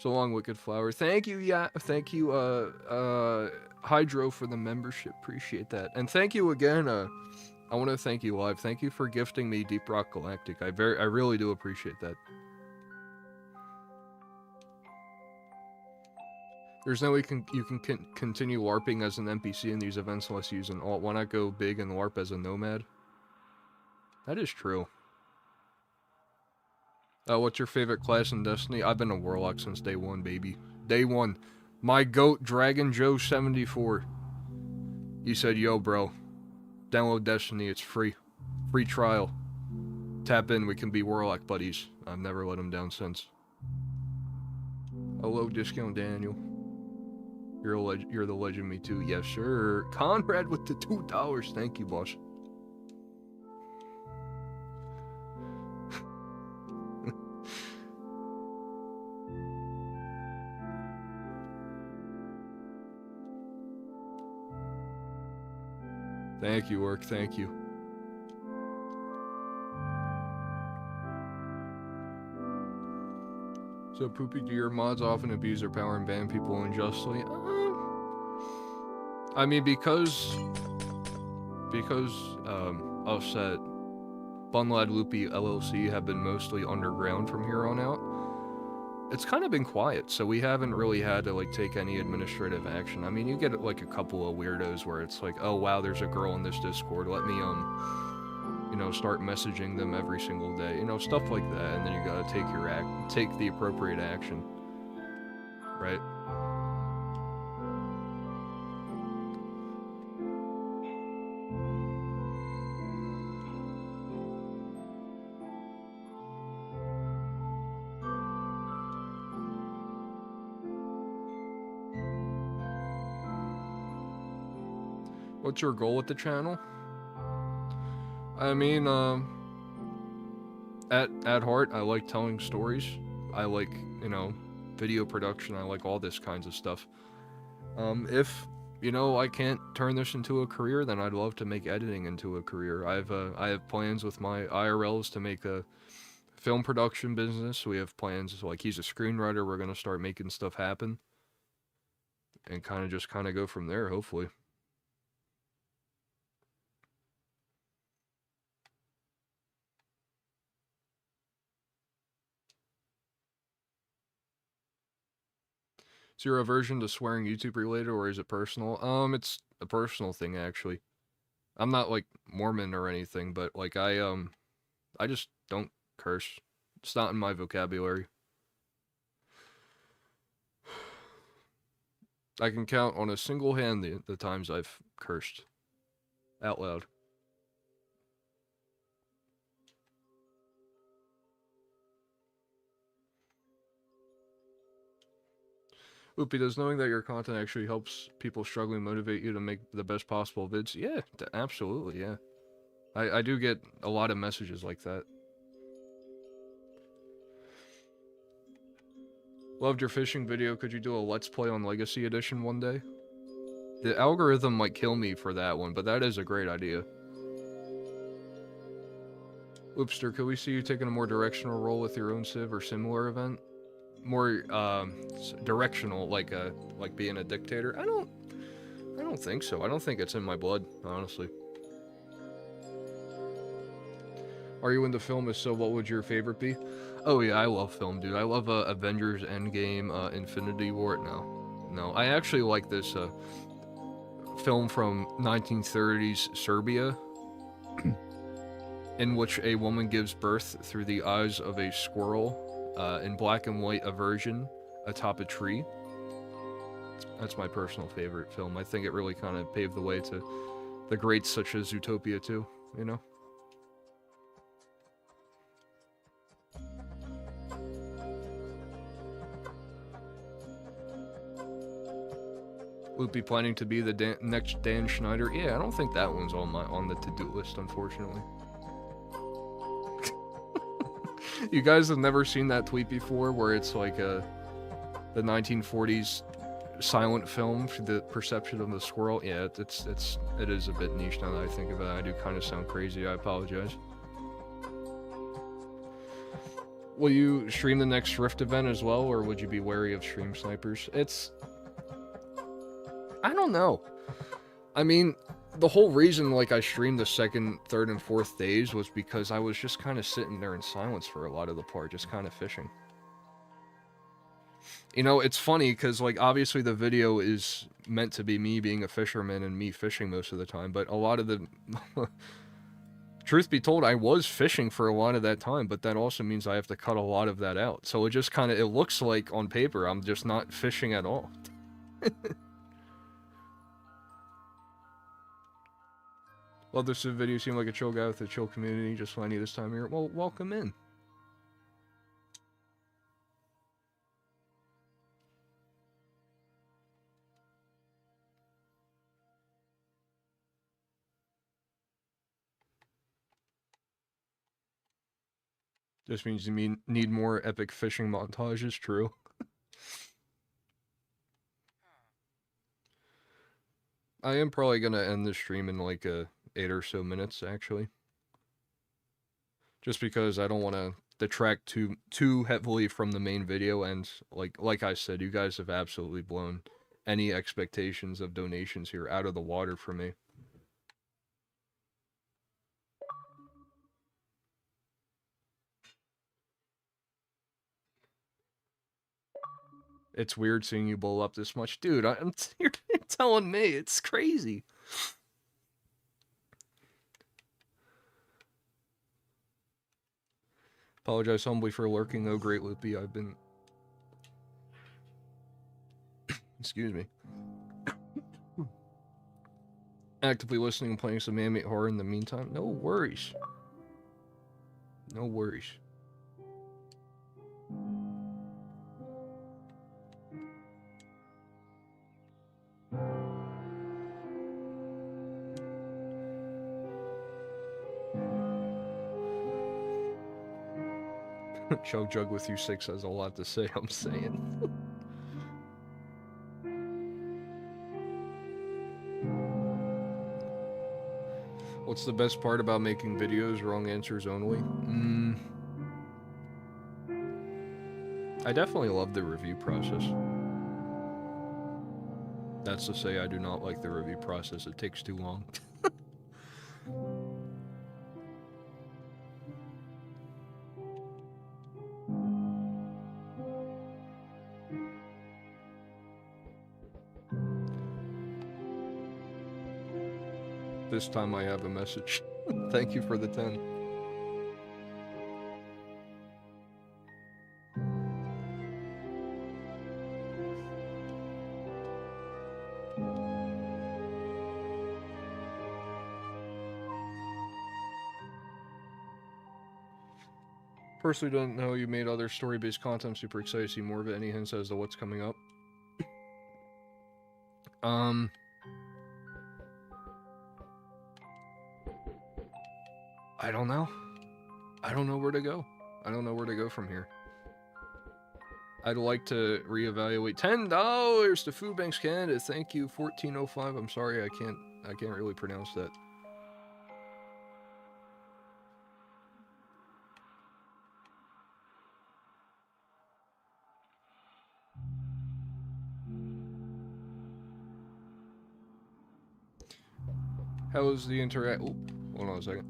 So long, Wicked Flower. Thank you, yeah. Thank you, Hydro for the membership. Appreciate that. And thank you again, I want to thank you live. Thank you for gifting me Deep Rock Galactic. I really do appreciate that. There's no way you can continue LARPing as an NPC in these events unless you use an alt. Why not go big and LARP as a nomad? That is true. What's your favorite class in Destiny? I've been a Warlock since day one, baby. Day one. My goat, Dragon Joe 74. He said, yo, bro. Download Destiny, it's free. Free trial. Tap in, we can be Warlock buddies. I've never let him down since. Hello, Discount Daniel. You're the legend, me too. Yes, sir. Conrad with the $2. Thank you, boss. Thank you, Orc. Thank you. So, Poopy, do your mods often abuse their power and ban people unjustly? I mean, because us at Bunlad Loopy LLC have been mostly underground from here on out, it's kind of been quiet, so we haven't really had to, like, take any administrative action. I mean, you get, like, a couple of weirdos where it's like, oh, wow, there's a girl in this Discord, let me, you know, start messaging them every single day, you know, stuff like that, and then you gotta take the appropriate action, right? What's your goal with the channel? I mean, at heart, I like telling stories. I like, you know, video production. I like all this kinds of stuff. If, you know, I can't turn this into a career, then I'd love to make editing into a career. I have plans with my IRLs to make a film production business. We have plans, like, he's a screenwriter. We're going to start making stuff happen. And kind of go from there, hopefully. Is your aversion to swearing YouTube related, or is it personal? It's a personal thing, actually. I'm not, like, Mormon or anything, but, like, I just don't curse. It's not in my vocabulary. I can count on a single hand the times I've cursed. Out loud. Oopie, does knowing that your content actually helps people struggling motivate you to make the best possible vids? Yeah, absolutely, yeah. I do get a lot of messages like that. Loved your fishing video. Could you do a Let's Play on Legacy Edition one day? The algorithm might kill me for that one, but that is a great idea. Oopster, could we see you taking a more directional role with your own Civ or similar event? More directional, like being a dictator? I don't think so. I don't think it's in my blood, honestly. Are you into film? If so, what would your favorite be? Oh yeah, I love film, dude. I love Avengers Endgame, Infinity War. No, I actually like this film from 1930s Serbia, in which a woman gives birth through the eyes of a squirrel. In black and white, a version atop a tree. That's my personal favorite film. I think it really kind of paved the way to the greats such as Zootopia 2, you know? Would be planning to be the next Dan Schneider? Yeah, I don't think that one's on the to-do list, unfortunately. You guys have never seen that tweet before, where it's like the 1940s silent film for the perception of the squirrel? Yeah, it is a bit niche now that I think of it. I do kind of sound crazy. I apologize. Will you stream the next Rift event as well, or would you be wary of stream snipers? I don't know. I mean, the whole reason, like, I streamed the second, third, and fourth days was because I was just kind of sitting there in silence for a lot of the part, just kind of fishing. You know, it's funny, because, like, obviously the video is meant to be me being a fisherman and me fishing most of the time, but a lot of the... Truth be told, I was fishing for a lot of that time, but that also means I have to cut a lot of that out. So it just kind of, it looks like, on paper, I'm just not fishing at all. Love this video, you seem like a chill guy with a chill community, just finding you this time of year. Well, welcome in. Just means you need more epic fishing montages, true. I am probably going to end this stream in like 8 or so minutes, actually. Just because I don't want to detract too heavily from the main video, and like I said, you guys have absolutely blown any expectations of donations here out of the water for me. It's weird seeing you blow up this much. Dude, you're telling me. It's crazy. Apologize humbly for lurking, though, Great Loopy. I've been... Excuse me. Actively listening and playing some animate horror in the meantime. No worries. No worries. Chug Jug with you 6 has a lot to say, I'm saying. What's the best part about making videos? Wrong answers only? I definitely love the review process. That's to say I do not like the review process. It takes too long. This time I have a message. Thank you for the 10. Personally don't know you made other story-based content. I'm super excited to see more of it. Any hints as to what's coming up? I don't know. I don't know where to go. I don't know where to go from here. I'd like to reevaluate. $10 to Food Banks Canada. Thank you, 1405. I'm sorry, I can't really pronounce that. How's the interact? Oh, hold on a second.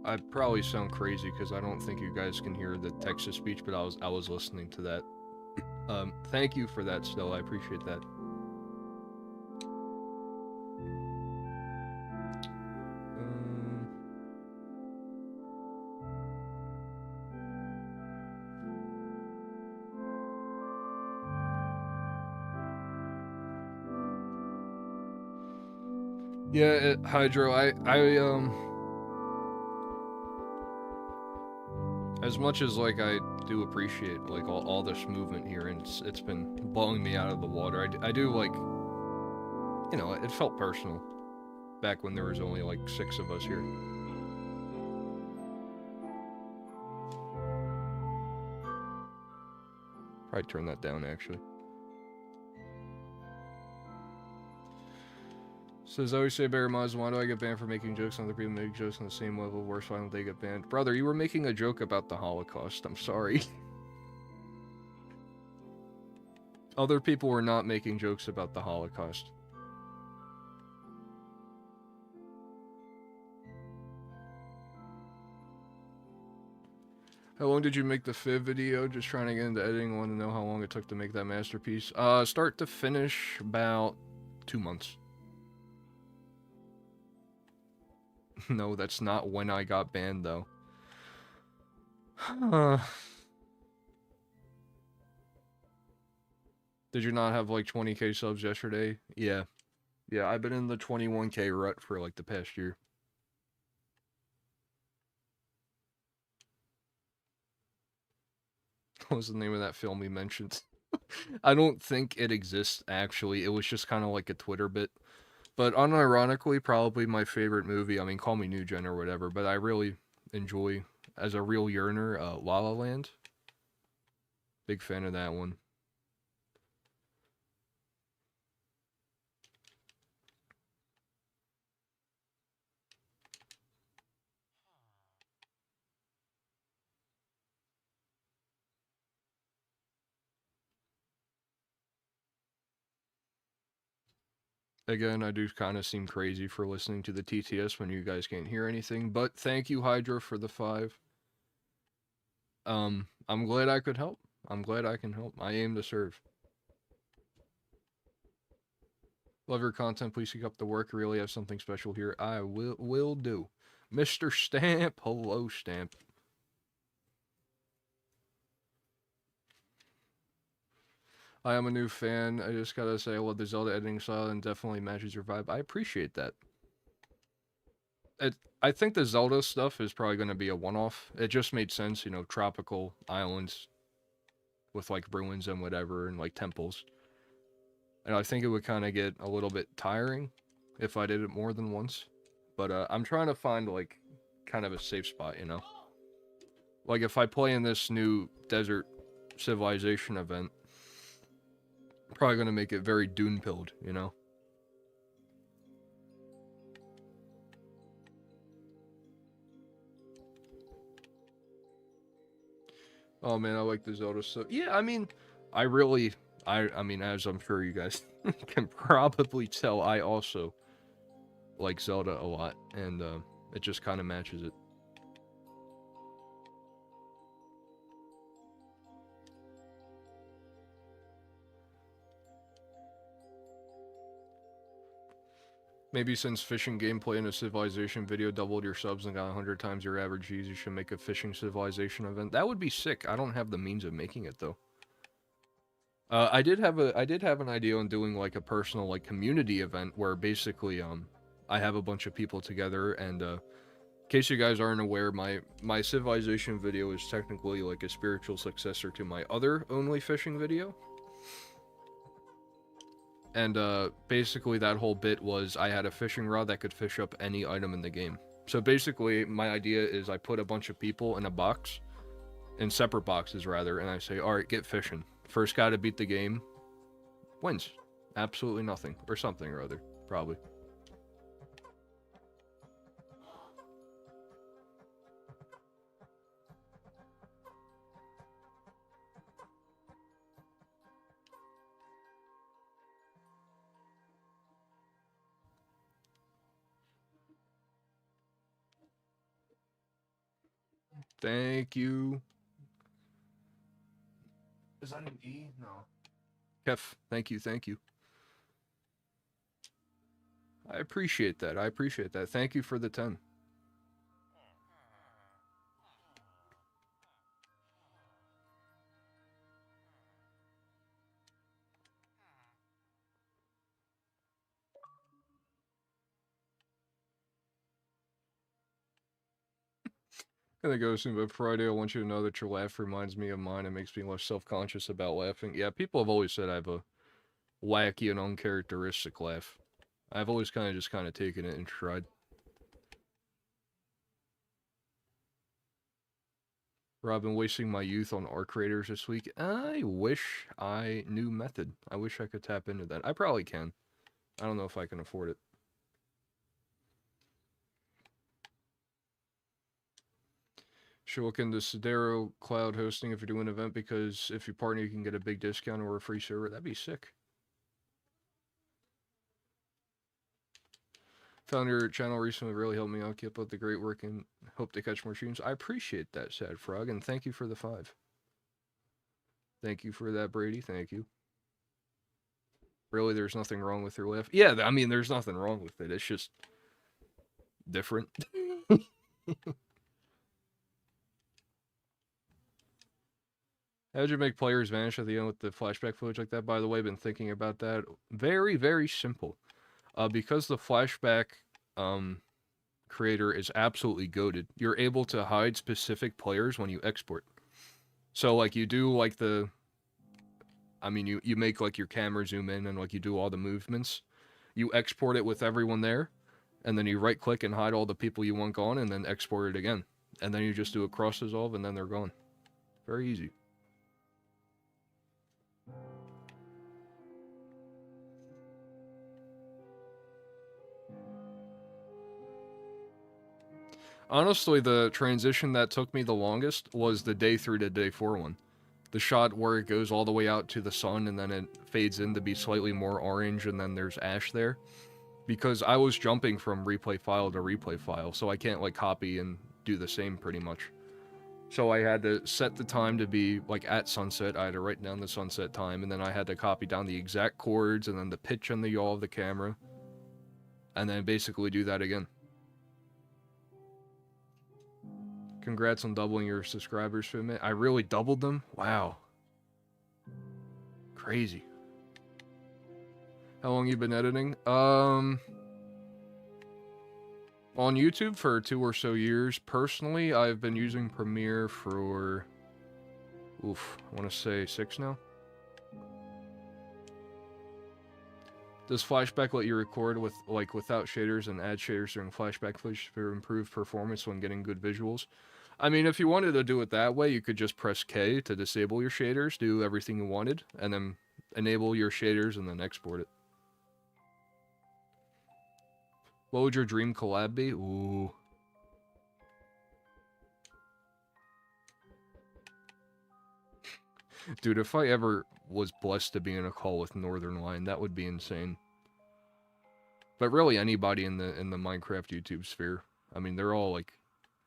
I probably sound crazy because I don't think you guys can hear the text-to speech, but I was listening to that. Thank you for that, still. I appreciate that. Yeah, Hydro, as much as, like, I do appreciate, like, all this movement here, and it's been blowing me out of the water, I do, like, you know, it felt personal back when there was only, like, 6 of us here. Probably turn that down, actually. Says, I always say, Barry Miles, why do I get banned for making jokes on other people make jokes on the same level? Worse, why don't they get banned? Brother, you were making a joke about the Holocaust. I'm sorry. Other people were not making jokes about the Holocaust. How long did you make the Fiv video? Just trying to get into editing. I want to know how long it took to make that masterpiece. Start to finish, about 2 months. No, that's not when I got banned, though. Did you not have, like, 20k subs yesterday? Yeah. Yeah, I've been in the 21k rut for, like, the past year. What was the name of that film we mentioned? I don't think it exists, actually. It was just kind of like a Twitter bit. But unironically, probably my favorite movie, I mean, call me New Gen or whatever, but I really enjoy, as a real yearner, La La Land. Big fan of that one. Again, I do kind of seem crazy for listening to the TTS when you guys can't hear anything, but thank you, Hydra, for the 5. I'm glad I could help. I'm glad I can help. I aim to serve. Love your content. Please keep up the work. Really have something special here. I will do. Mr. Stamp. Hello, Stamp. I am a new fan. I just gotta say I love the Zelda editing style and definitely matches your vibe. I appreciate that. I think the Zelda stuff is probably going to be a one-off. It just made sense, you know, tropical islands with, like, ruins and whatever, and, like, temples. And I think it would kind of get a little bit tiring if I did it more than once. But I'm trying to find, like, kind of a safe spot, you know? Like, if I play in this new desert civilization event, I'm probably going to make it very dune-pilled, you know? Oh man, I like the Zelda stuff. Yeah, I mean, I mean, as I'm sure you guys can probably tell, I also like Zelda a lot, and it just kind of matches it. Maybe since fishing gameplay in a Civilization video doubled your subs and got 100 times your average views, you should make a fishing Civilization event. That would be sick. I don't have the means of making it though. I did have an idea on doing like a personal like community event where basically I have a bunch of people together, and in case you guys aren't aware, my Civilization video is technically like a spiritual successor to my other only fishing video. And basically that whole bit was I had a fishing rod that could fish up any item in the game. So basically my idea is I put a bunch of people in a box, in separate boxes rather, and I say, alright, get fishing. First guy to beat the game wins. Absolutely nothing. Or something or other, probably. Thank you. Is that an E? No. Kef, thank you, thank you. I appreciate that. I appreciate that. Thank you for the 10. And it goes soon, but Friday, I want you to know that your laugh reminds me of mine. It makes me less self-conscious about laughing. Yeah, people have always said I have a wacky and uncharacteristic laugh. I've always kind of taken it in stride. Rob, been wasting my youth on art creators this week. I wish I knew Method. I wish I could tap into that. I probably can. I don't know if I can afford it. Should look into Sidero Cloud hosting if you're doing an event, because if you partner, you can get a big discount or a free server. That'd be sick. Found your channel recently, really helped me out. Keep up the great work and hope to catch more streams. I appreciate that, Sad Frog, and thank you for the 5. Thank you for that, Brady. Thank you. Really, there's nothing wrong with your laugh. Yeah, I mean, there's nothing wrong with it. It's just different. How'd you make players vanish at the end with the flashback footage like that? By the way, been thinking about that. Very, very simple. Because the flashback creator is absolutely goated, you're able to hide specific players when you export. So, like, you do, like, you make, like, your camera zoom in and, like, you do all the movements. You export it with everyone there, and then you right-click and hide all the people you want gone, and then export it again. And then you just do a cross-dissolve, and then they're gone. Very easy. Honestly, the transition that took me the longest was the day 3 to day 4 one. The shot where it goes all the way out to the sun and then it fades in to be slightly more orange and then there's ash there. Because I was jumping from replay file to replay file, so I can't, like, copy and do the same pretty much. So I had to set the time to be, like, at sunset. I had to write down the sunset time, and then I had to copy down the exact chords and then the pitch and the yaw of the camera. And then basically do that again. Congrats on doubling your subscribers for a minute. I really doubled them? Wow. Crazy. How long you been editing? On YouTube for 2 or so years. Personally, I've been using Premiere for... I want to say 6 now. Does Flashback let you record with, like, without shaders and add shaders during Flashback footage for improved performance when getting good visuals? I mean, if you wanted to do it that way, you could just press K to disable your shaders, do everything you wanted, and then enable your shaders and then export it. What would your dream collab be? Ooh. Dude, if I ever was blessed to be in a call with Northern Lion, that would be insane. But really, anybody in the Minecraft YouTube sphere. I mean, they're all, like,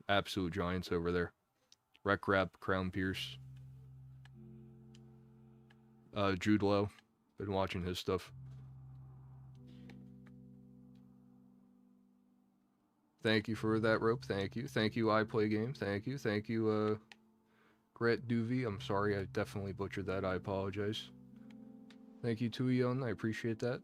absolute giants over there. Rec Rap, Crown Pierce. Jude Lowe. Been watching his stuff. Thank you for that rope. Thank you. Thank you, I Play Game. Thank you. Thank you, Gret Duvy. I'm sorry, I definitely butchered that. I apologize. Thank you, Tuyon. I appreciate that.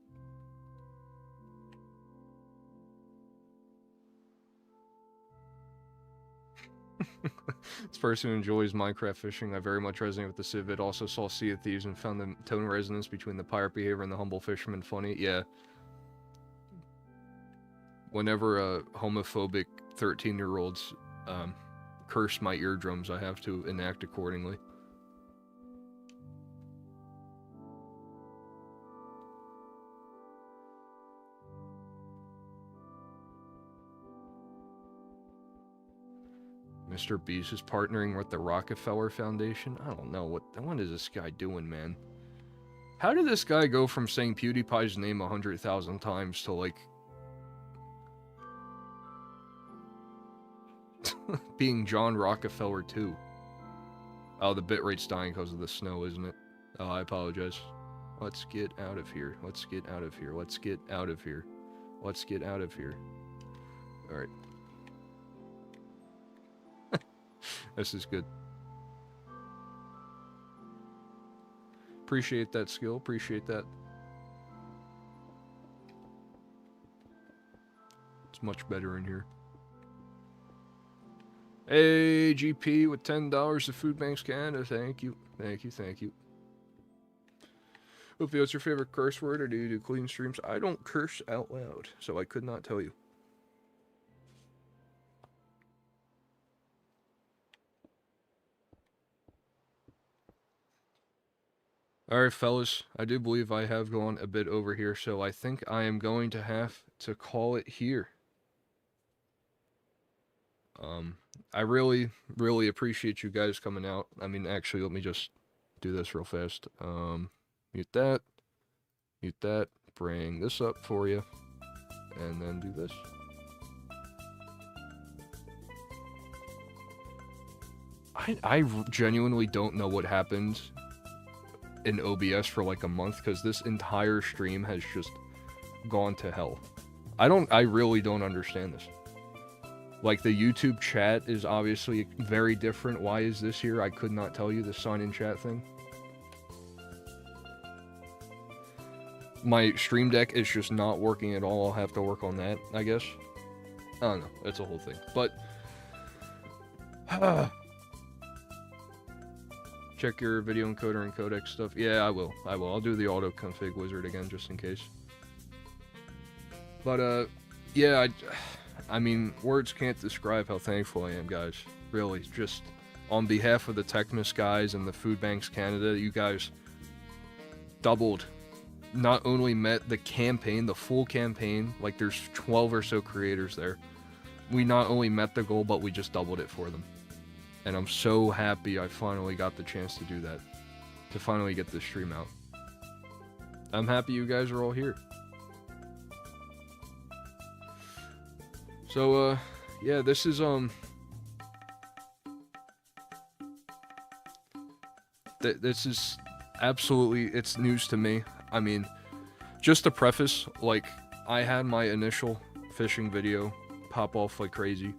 This person who enjoys Minecraft fishing. I very much resonate with the Civ. It also saw Sea of Thieves and found the tone resonance between the pirate behavior and the humble fisherman funny. Yeah. Whenever a homophobic 13-year-olds curse my eardrums, I have to enact accordingly. Mr. Beast is partnering with the Rockefeller Foundation? I don't know. What is this guy doing, man? How did this guy go from saying PewDiePie's name 100,000 times to, like, being John Rockefeller too? Oh, the bitrate's dying because of the snow, isn't it? Oh, I apologize. Let's get out of here. Let's get out of here. Let's get out of here. Let's get out of here. Alright. This is good. Appreciate that skill. Appreciate that. It's much better in here. Hey, GP with $10 to Food Banks Canada. Thank you. Thank you. Thank you. Opie, what's your favorite curse word, or do you do clean streams? I don't curse out loud, so I could not tell you. Alright, fellas, I do believe I have gone a bit over here, so I think I am going to have to call it here. I really, really appreciate you guys coming out. I mean, actually, let me just do this real fast. Mute that, bring this up for you, and then do this. I genuinely don't know what happened in OBS for like a month, because this entire stream has just gone to hell. I really don't understand this. Like, the YouTube chat is obviously very different. Why is this here? I could not tell you, the sign-in chat thing. My Stream Deck is just not working at all. I'll have to work on that, I guess. I don't know. It's a whole thing. But... check your video encoder and codec stuff. Yeah, I will. I'll do the auto config wizard again just in case. But, yeah, I mean, words can't describe how thankful I am, guys. Really, just on behalf of the Techmas guys and the Food Banks Canada, you guys doubled. Not only met the campaign, the full campaign, like there's 12 or so creators there. We not only met the goal, but we just doubled it for them. And I'm so happy I finally got the chance to do that. To finally get this stream out. I'm happy you guys are all here. So, yeah, this is, this is absolutely, it's news to me. I mean, just to preface, like, I had my initial fishing video pop off like crazy.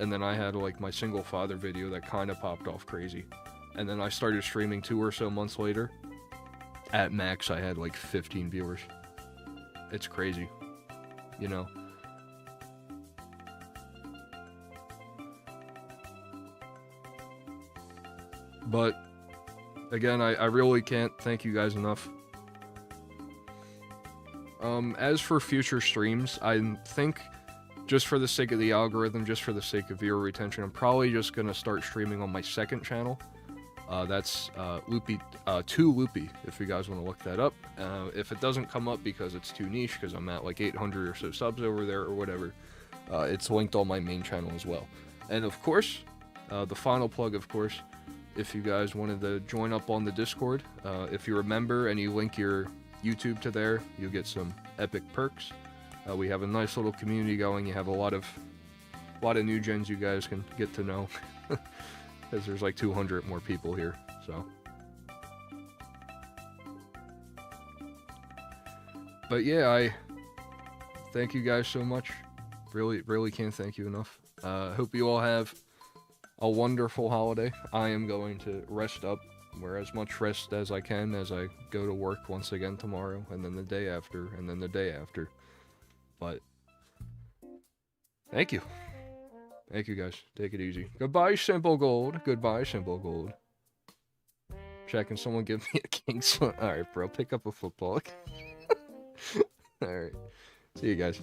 And then I had, like, my single father video that kind of popped off crazy. And then I started streaming 2 or so months later. At max, I had, like, 15 viewers. It's crazy. You know? But, again, I really can't thank you guys enough. As for future streams, I think... just for the sake of the algorithm, just for the sake of viewer retention, I'm probably just going to start streaming on my second channel. That's Loopy, 2 Loopy, if you guys want to look that up. If it doesn't come up because it's too niche, because I'm at like 800 or so subs over there or whatever, it's linked on my main channel as well. And of course, the final plug, of course, if you guys wanted to join up on the Discord, if you're a member and you link your YouTube to there, you'll get some epic perks. We have a nice little community going. You have a lot of new gens you guys can get to know. Because there's like 200 more people here, so. But yeah, I thank you guys so much. Really, really can't thank you enough. Hope you all have a wonderful holiday. I am going to rest up, wear as much rest as I can as I go to work once again tomorrow, and then the day after, and then the day after. But thank you. Thank you guys. Take it easy. Goodbye, Simple Gold. Goodbye, Simple Gold. Check, can someone give me a king swim? Alright, bro. Pick up a football. Alright. See you guys.